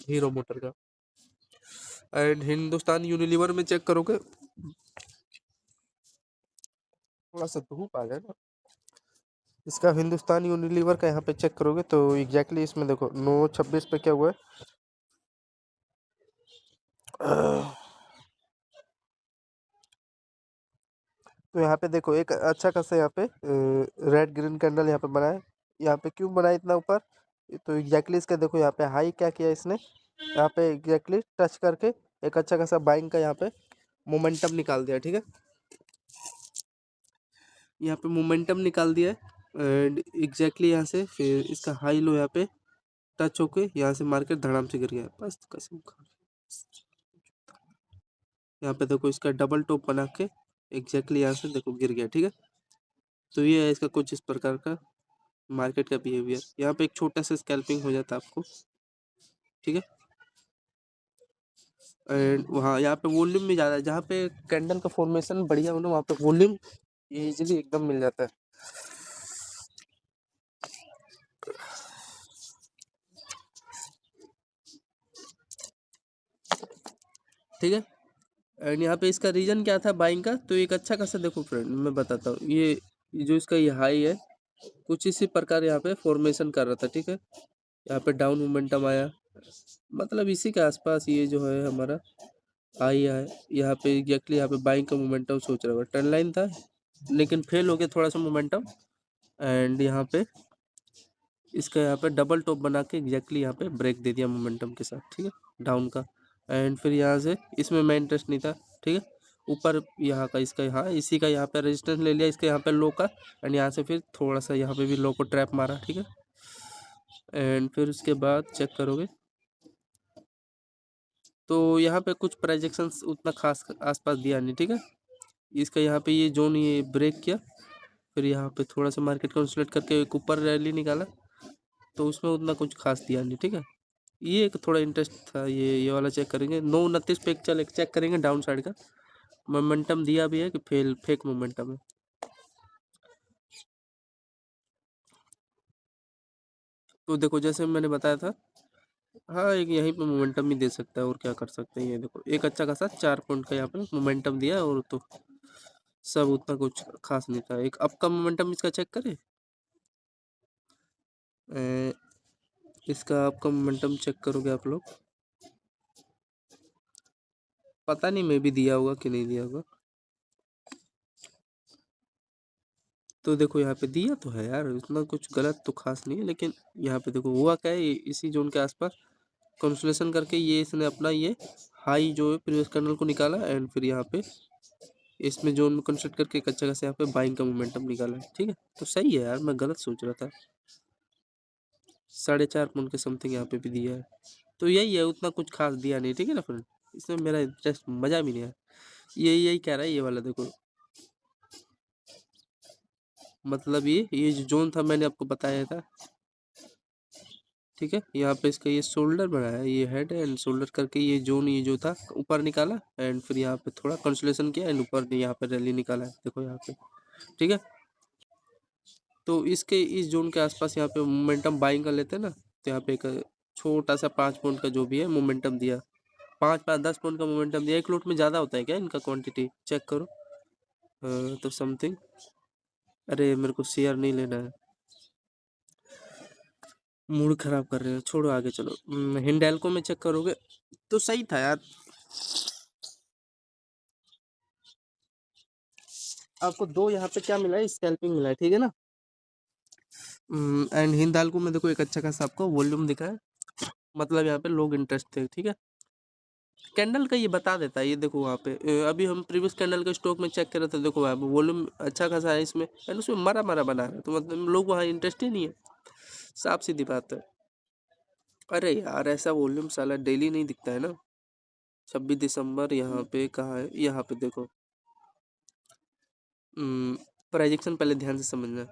Speaker 1: हीरो मोटर का। एंड हिंदुस्तान यूनिलीवर में चेक करोगे, थोड़ा सा धूप आ गया ना, इसका हिंदुस्तान यूनिलीवर का यहाँ पे चेक करोगे तो एग्जैक्टली इसमें देखो 9/26 पे क्या हुआ है, तो यहाँ पे देखो एक अच्छा खासा यहाँ पे रेड ग्रीन कैंडल यहाँ पे बना है। यहाँ पे क्यों बना है इतना ऊपर, तो एग्जैक्टली इसका देखो यहाँ पे हाई क्या किया इसने, यहाँ पे एग्जैक्टली टच करके एक अच्छा खासा बाइंग का यहाँ पे मोमेंटम निकाल दिया। ठीक है, यहाँ पे मोमेंटम निकाल दिया है एंड एग्जैक्टली यहाँ से फिर इसका हाई लो यहाँ पे टच होके यहाँ से मार्केट धड़ाम से गिर गया। बस कसम खा, यहाँ पे देखो इसका डबल टॉप बना के एग्जैक्टली यहाँ से देखो गिर गया। ठीक है, तो ये है इसका कुछ इस प्रकार का मार्केट का बिहेवियर। यहाँ पे एक छोटा सा स्कैल्पिंग हो जाता है आपको। ठीक है, एंड वहाँ यहाँ पे वॉल्यूम भी ज़्यादा है, जहाँ पे कैंडल का फॉर्मेशन बढ़िया हो ना वहाँ पे वॉल्यूम इजीली एकदम मिल जाता है। ठीक है, एंड यहाँ पे इसका रीजन क्या था बाइंग का, तो एक अच्छा खासा देखो फ्रेंड मैं बताता हूँ, ये जो इसका ये हाई है कुछ इसी प्रकार यहाँ पे फॉर्मेशन कर रहा था। ठीक है, यहाँ पे डाउन मोमेंटम आया, मतलब इसी के आसपास ये जो है हमारा हाई है। यहाँ पे एग्जैक्टली यहाँ पे बाइंग का मोमेंटम सोच रहा है, ट्रेंड लाइन था लेकिन फेल हो गया थोड़ा सा मोमेंटम। एंड यहाँ पे इसका यहाँ पे डबल टॉप बना के एग्जैक्टली यहाँ पे ब्रेक दे दिया मोमेंटम के साथ। ठीक है, डाउन का, एंड फिर यहाँ से इसमें मैं इंटरेस्ट नहीं था। ठीक है, ऊपर यहाँ का इसका यहाँ इसी का यहाँ पे रेजिस्टेंस ले लिया इसके यहाँ पे लो का, एंड यहाँ से फिर थोड़ा सा यहाँ पे भी लो को ट्रैप मारा। ठीक है, एंड फिर उसके बाद चेक करोगे तो यहाँ पे कुछ प्रोजेक्शंस उतना खास आसपास दिया नहीं। ठीक है, इसका यहाँ पे ये जोन ये ब्रेक किया, फिर यहाँ पे थोड़ा सा मार्केट कंसोलिडेट करके एक ऊपर रैली निकाला, तो उसमें उतना कुछ खास दिया नहीं। ठीक है, ये एक थोड़ा इंटरेस्ट था, ये वाला चेक करेंगे 9:29 पे चेक करेंगे डाउन साइड का मोमेंटम दिया भी है कि फेक मोमेंटम है। तो देखो जैसे मैंने बताया था, हाँ एक यहीं पे मोमेंटम ही दे सकता है और क्या कर सकते हैं। ये देखो एक अच्छा खासा 4 पॉइंट का यहाँ पे मोमेंटम दिया और तो सब उतना कुछ खास नहीं था। एक अप का मोमेंटम इसका चेक करें, इसका अप का मोमेंटम चेक करोगे आप लोग, पता नहीं मे भी दिया होगा कि नहीं दिया होगा। तो देखो यहाँ पे दिया तो है यार, उतना कुछ गलत तो खास नहीं है, लेकिन यहाँ पे देखो हुआ क्या है, इसी जोन के आसपास कंसोलेशन करके ये इसने अपना ये हाई जो है प्रीवियस कर्नल को निकाला, एंड फिर यहाँ पे इसमें जोन में कंस्ट्रक्ट करके एक अच्छा खासा यहाँ पे बाइंग का मोमेंटम निकाला है। ठीक है, तो सही है यार, मैं गलत सोच रहा था। 4.5 पॉइंट के समथिंग यहाँ पे भी दिया है, तो यही है, उतना कुछ खास दिया नहीं। ठीक है ना फ्रेंड, इसमें मेरा इंटरेस्ट मजा भी नहीं आया। यही कह रहा है ये वाला देखो, मतलब ये जो जोन था मैंने आपको बताया था। ठीक है, यहाँ पे इसका ये शोल्डर बनाया है, ये हेड एंड शोल्डर करके ये जोन ये जो था ऊपर निकाला, एंड फिर यहाँ पे थोड़ा कंसोलेशन किया, एंड ऊपर यहाँ पे रैली निकाला है, देखो यहाँ पे। ठीक है, तो इसके इस जोन के आसपास यहाँ पे मोमेंटम बाइंग कर लेते हैं ना, तो यहाँ पे एक छोटा सा 5 पॉइंट का जो भी है मोमेंटम दिया, 5-10 पॉइंट का मोमेंटम दिया। एक लोट में ज़्यादा होता है क्या इनका क्वांटिटी, चेक करो। तो समथिंग, अरे मेरे को शेयर नहीं लेना है, मूड खराब कर रहे हो, छोड़ो आगे चलो। हिंडेल्को में चेक करोगे तो सही था यार, आपको दो यहाँ पे क्या मिला है, स्कैल्पिंग मिला है। ठीक है ना, एंड हिंडाल्को में देखो एक अच्छा खासा आपको वॉल्यूम दिखा है, मतलब यहाँ पे लोग इंटरेस्ट थे। ठीक है, कैंडल का ये बता देता है, ये देखो वहाँ पे अभी हम प्रीवियस कैंडल के स्टॉक में चेक कर रहे थे, देखो वहाँ पे वॉल्यूम अच्छा खासा है इसमें, एंड उसमें मरा मरा बना रहा है, तो मतलब लोग वहाँ इंटरेस्ट ही नहीं है, साफ सीधी बात है। अरे यार ऐसा वॉल्यूम साला डेली नहीं दिखता है ना। 26 दिसंबर यहाँ पे कहाँ है, यहाँ पे देखो, प्राइजेक्शन पहले ध्यान से समझना।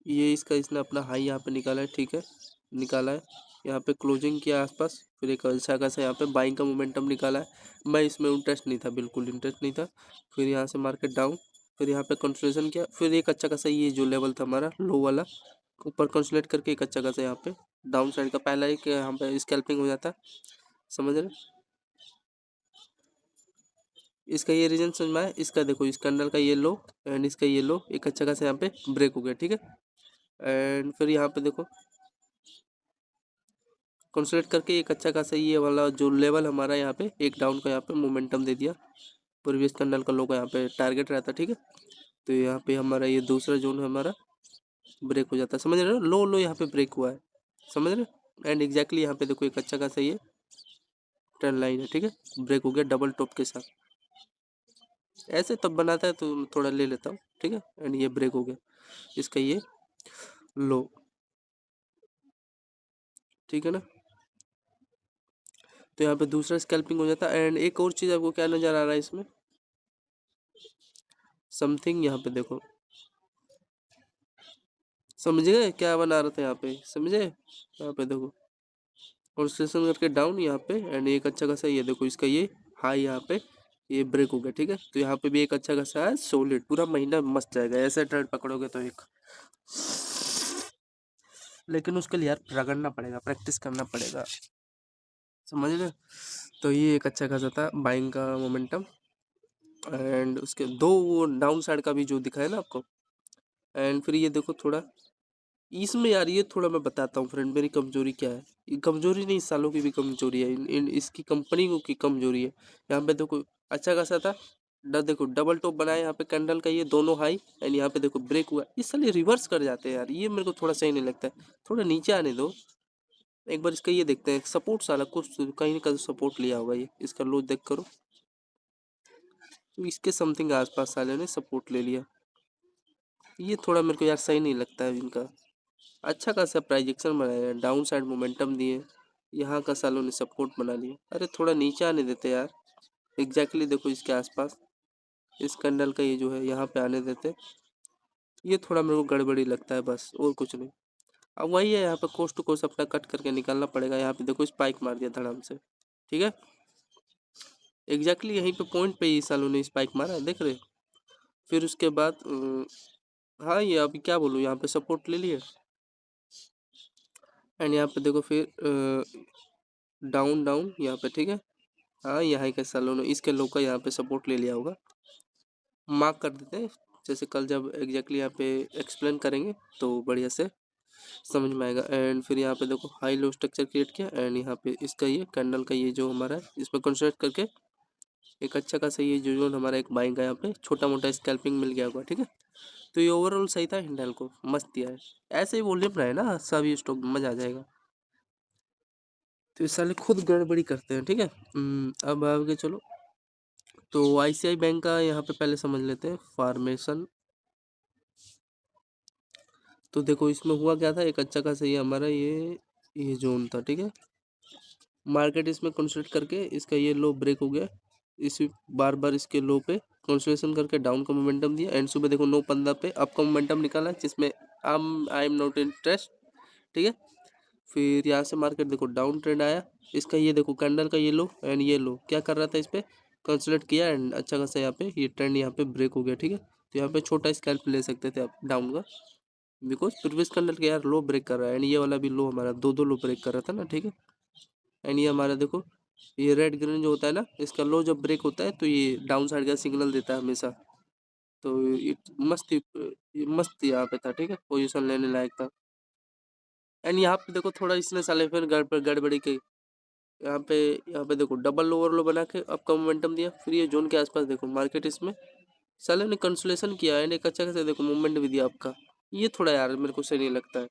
Speaker 1: ये इसका इसने अपना हाई यहाँ पे निकाला है, ठीक है, निकाला है, यहाँ पे क्लोजिंग किया आसपास, फिर एक अच्छा खासा यहाँ पे बाइंग का मोमेंटम निकाला है। मैं इसमें इंटरेस्ट नहीं था, बिल्कुल इंटरेस्ट नहीं था। फिर यहाँ से मार्केट डाउन, फिर यहाँ पे कंसोलिडेशन किया, फिर एक अच्छा खासा ये जो लेवल था हमारा लो वाला, ऊपर कंसोलिडेट करके एक अच्छा खासा यहाँ पे डाउन साइड का पहला एक यहाँ पे स्कैल्पिंग हो जाता है, समझ रहे। इसका ये रीजन समझ में आया, इसका देखो इस कैंडल का ये लो एंड इसका ये लो एक अच्छा खासा यहाँ पे ब्रेक हो गया। ठीक है, एंड फिर यहाँ पे देखो कंसोलिडेट करके एक अच्छा खासा ये वाला जो लेवल हमारा यहाँ पे एक डाउन का यहाँ पे मोमेंटम दे दिया, प्रीवियस कैंडल का लो का यहाँ पे टारगेट रहता। ठीक है, तो यहाँ पे हमारा ये दूसरा जोन हमारा ब्रेक हो जाता है, समझ रहे हो, लो लो यहाँ पे ब्रेक हुआ है, समझ रहे हो, एंड एग्जैक्टली यहाँ पे देखो एक अच्छा खासा ये ट्रेंड लाइन है। ठीक है, ब्रेक हो गया डबल टॉप के साथ, ऐसे तब बनाता है तो थोड़ा ले लेता हूँ। ठीक है, एंड ये ब्रेक हो गया इसका ये लो। ठीक है ना, तो यहाँ पे दूसरा स्कैल्पिंग हो जाता है, एंड एक और चीज़ आपको क्या नज़र आ रहा है इसमें, समथिंग यहाँ पे देखो, समझे क्या बना रहा था यहाँ पे, समझे, यहाँ पे देखो कंसंट्रेशन करके डाउन यहाँ पे, एंड एक अच्छा खासा ये देखो इसका ये हाई यहाँ पे ये ब्रेक हो गया। ठीक है, तो यहाँ पे भी एक अच्छा खासा है सॉलिड, पूरा महीना मस्त जाएगा ऐसे ट्रेड पकड़ोगे तो एक, लेकिन उसके लिए यार रगड़ना पड़ेगा, प्रैक्टिस करना पड़ेगा, समझ रहे। तो ये एक अच्छा खासा था बाइंग का मोमेंटम, एंड उसके दो वो डाउन साइड का भी जो दिखा है ना आपको, एंड फिर ये देखो थोड़ा इसमें यार, ये थोड़ा मैं बताता हूँ फ्रेंड मेरी कमजोरी क्या है, ये कमजोरी नहीं इस सालों की भी कमजोरी है, इसकी कंपनी की कमजोरी है। यहाँ पे देखो अच्छा खासा था, देखो डबल टॉप बनाया यहाँ पे कैंडल का ये दोनों हाई, एंड यहाँ पे देखो ब्रेक हुआ, इस साल ये रिवर्स कर जाते हैं यार, ये मेरे को थोड़ा सही नहीं लगता है, थोड़ा नीचे आने दो। एक बार इसका ये देखते हैं सपोर्ट, साला कुछ कहीं ना कहीं सपोर्ट लिया होगा ये, इसका लो देख करो, तो इसके समथिंग आसपास साले ने सपोर्ट ले लिया, ये थोड़ा मेरे को यार सही नहीं लगता है इनका। अच्छा खासा प्राइजेक्शन बनाया, डाउन साइड मोमेंटम दिए, यहाँ का सालों ने सपोर्ट बना लिया, अरे थोड़ा नीचे आने देते यार, एग्जैक्टली देखो इसके आसपास इस कैंडल का ये जो है यहाँ पे आने देते, ये थोड़ा मेरे को गड़बड़ी लगता है बस, और कुछ नहीं। अब वही है, यहाँ पे कोस्ट टू कोस्ट अपना कट करके निकालना पड़ेगा। यहाँ पे देखो स्पाइक मार दिया धड़ाम से, ठीक है, एग्जैक्टली यहीं पे पॉइंट पे ही सालों ने स्पाइक मारा, देख रहे। फिर उसके बाद हाँ ये अभी क्या बोलूँ, यहाँ पे सपोर्ट ले लिए, एंड यहाँ पे देखो फिर डाउन डाउन यहाँ पे, ठीक है, हाँ यहाँ के सालों ने इसके लो का यहाँ पे सपोर्ट ले लिया होगा, मार्क कर देते हैं, जैसे कल जब एग्जैक्टली यहाँ पे एक्सप्लेन करेंगे तो बढ़िया से समझ में आएगा। एंड फिर यहाँ पे देखो हाई लो स्ट्रक्चर क्रिएट किया, एंड यहाँ पे इसका ये कैंडल का ये जो हमारा है इसमें कंसंट्रेट करके एक अच्छा खासा ये जो जोन हमारा एक बाइंग का यहाँ पे छोटा मोटा स्कैल्पिंग मिल गया होगा, ठीक है। तो ये ओवरऑल सही था, हिंडल को मस्त दिया है। ऐसे ही वॉल्यूम रहे ना सभी स्टॉक में, मजा आ जाएगा। तो इस साले खुद गड़बड़ी करते हैं, ठीक है। अब आगे चलो, तो आईसीआई बैंक का यहाँ पे पहले समझ लेते हैं फॉर्मेशन। तो देखो इसमें हुआ क्या था, एक अच्छा खासा ये हमारा ये जोन था, ठीक है। मार्केट इसमें कंसोलिडेट करके इसका ये लो ब्रेक हो गया, इस बार बार इसके लो पे कंसोलिडेशन करके डाउन का मोमेंटम दिया, एंड सुबह देखो 9:15 पे अप का मोमेंटम निकाला जिसमें आई एम नॉट इंटरेस्ट, ठीक है। फिर यहाँ से मार्केट देखो डाउन ट्रेंड आया, इसका ये देखो कैंडल का ये लो एंड ये लो क्या कर रहा था, इस पर कंसोलिडेट किया एंड अच्छा खासा यहाँ पे ये ट्रेंड यहाँ पे ब्रेक हो गया, ठीक है। तो यहाँ पे छोटा स्कैल्प ले सकते थे आप डाउन का, बिकॉज प्रीवियस कैंडल के यार लो ब्रेक कर रहा है, एंड ये वाला भी लो हमारा दो लो ब्रेक कर रहा था ना, ठीक है। एंड ये हमारा देखो ये रेड ग्रीन जो होता है ना, इसका लो जब ब्रेक होता है तो ये डाउन साइड का सिग्नल देता है हमेशा। तो ये मस्त यहाँ पे था, ठीक है, पोजीशन लेने लायक था। एंड यहाँ पे देखो थोड़ा इसने साले फिर गड़बड़ी की, यहाँ पे देखो डबल ओवर लो बना के आपका मोमेंटम दिया, फिर ये जोन के आसपास देखो मार्केट इसमें साले ने कंसोलेशन किया एंड एक अच्छा खासा देखो मूवमेंट भी दिया आपका। ये थोड़ा यार मेरे को सही नहीं लगता है।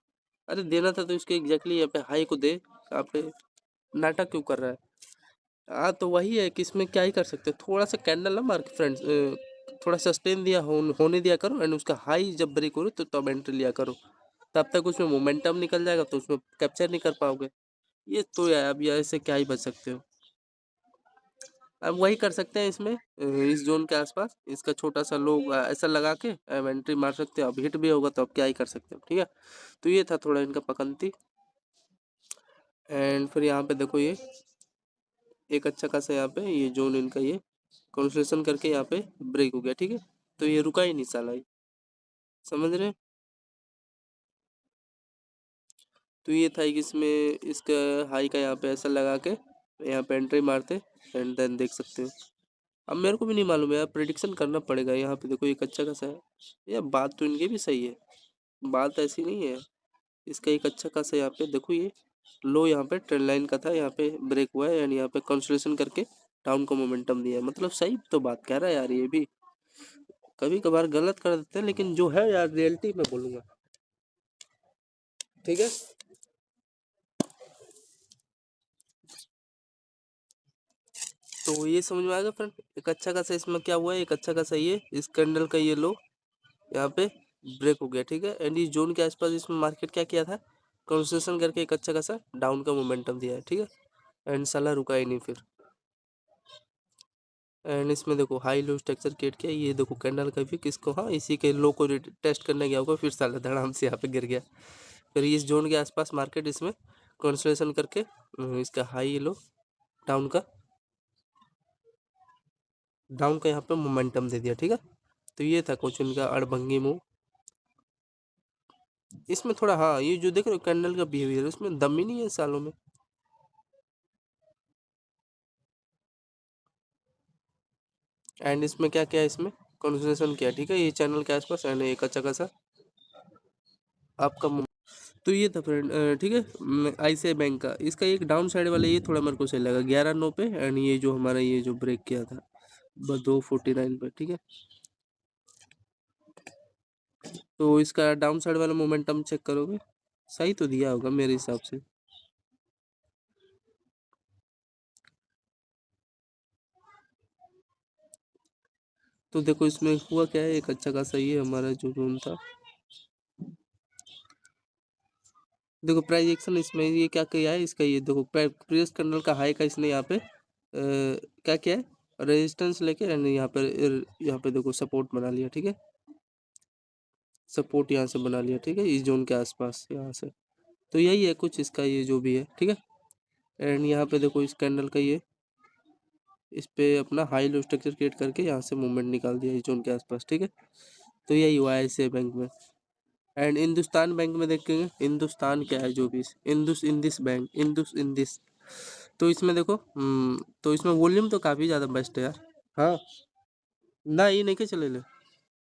Speaker 1: अरे देना था तो इसके एग्जैक्टली यहाँ पे हाई को दे, यहाँ पे नाटक क्यों कर रहा है। हाँ तो वही है कि इसमें क्या ही कर सकते हैं, थोड़ा सा कैंडल ना मार के फ्रेंड्स, थोड़ा सस्टेन दिया होने दिया करो, एंड उसका हाई जब ब्रेक हो रही तो तब एंट्री लिया करो, तब तक उसमें मोमेंटम निकल जाएगा तो उसमें कैप्चर नहीं कर पाओगे। ये तो यार अब यार इससे क्या ही बच सकते हो। अब वही कर सकते हैं इसमें, इस जोन के आसपास इसका छोटा सा लो ऐसा लगा के अब एंट्री मार सकते हो, अब हिट भी होगा तो अब क्या ही कर सकते हो, ठीक है। तो ये था थोड़ा इनका पकंती। एंड फिर यहाँ पे देखो ये एक अच्छा खासा यहाँ पे ये जोन इनका ये कंसोलिडेशन करके यहाँ पे ब्रेक हो गया, ठीक है। तो ये रुका ही नहीं साला ये, समझ रहे हैं? तो ये था कि इसमें इसका हाई का यहाँ पे ऐसा लगा के यहाँ पे एंट्री मारते एंड देन देख सकते हो। अब मेरे को भी नहीं मालूम है यार, प्रिडिक्शन करना पड़ेगा। यहाँ पे देखो एक अच्छा खासा है यार, बात तो इनकी भी सही है, बात ऐसी नहीं है। इसका एक अच्छा खासा यहाँ पे देखो ये लो यहाँ पे ट्रेंड लाइन का था, यहाँ पे ब्रेक हुआ है एंड यहाँ पे कंसोलिडेशन करके डाउन का मोमेंटम दिया है, मतलब सही तो बात कह रहा है यार। ये भी कभी कभार गलत कर देते हैं लेकिन जो है यार रियलिटी में बोलूंगा, ठीक है। तो ये समझ में आ गया फ्रेंड, एक अच्छा खासा इसमें क्या हुआ है, एक अच्छा खासा ये इस कैंडल का ये लो यहाँ पे ब्रेक हो गया, ठीक है। एंड इस जोन के आसपास इसमें मार्केट क्या किया था, कंसोलिडेशन करके एक अच्छा खासा डाउन का मोमेंटम दिया है, ठीक है। एंड साला रुका ही नहीं फिर, एंड इसमें देखो हाई लो स्ट्रक्चर क्रिएट किया, ये देखो कैंडल का भी किसको, हाँ इसी के लो को टेस्ट करने गया होगा, फिर साला धड़ाम से यहाँ पे गिर गया। फिर इस जोन के आसपास मार्केट इसमें कंसोलिडेशन करके इसका हाई लो डाउन का यहाँ पे मोमेंटम दे दिया, ठीक है। तो ये था कुछ इनका अड़भंगी मूव। इसमें थोड़ा हाँ ये जो देख रहे हो कैंडल का बिहेवियर, इसमें दम ही नहीं है सालों में। एंड इसमें क्या किया, इसमें कंसोलिडेशन किया, ठीक है, ये चैनल के आसपास एंड एक अच्छा खासा आपका तो ये था फ्रेंड, ठीक है। आईसीआई बैंक का इसका एक डाउन साइड वाला ये थोड़ा मेरे को सही लगा 11:09 पे, एंड ये जो हमारा ये जो ब्रेक किया था 2:49 पे, ठीक है। तो इसका डाउन साइड वाला मोमेंटम चेक करोगे, सही तो दिया होगा मेरे हिसाब से। तो देखो इसमें हुआ क्या है, एक अच्छा खासा ये हमारा जो जोन था, देखो प्राइस एक्शन इसमें ये क्या किया है, इसका ये देखो प्रीवियस कैंडल का हाई का इसने यहाँ पे क्या किया है, रेजिस्टेंस लेके एंड यहाँ पे देखो सपोर्ट बना लिया, ठीक है। सपोर्ट यहाँ से बना लिया, ठीक है, इस जोन के आसपास यहाँ से। तो यही है कुछ इसका ये जो भी है, ठीक है। एंड यहाँ पे देखो इस कैंडल का ये इस पे अपना हाई लो स्ट्रक्चर क्रिएट करके यहाँ से मूवमेंट निकाल दिया इस जोन के आसपास, ठीक है। तो यही हुआ है ऐसे बैंक में। एंड हिंदुस्तान बैंक में देखेंगे, हिंदुस्तान क्या है जो भी इंदिस बैंक, इंदिस। तो इसमें देखो तो इसमें वॉल्यूम तो काफ़ी ज़्यादा बेस्ट है यार। हाँ ना ये नहीं के चले ले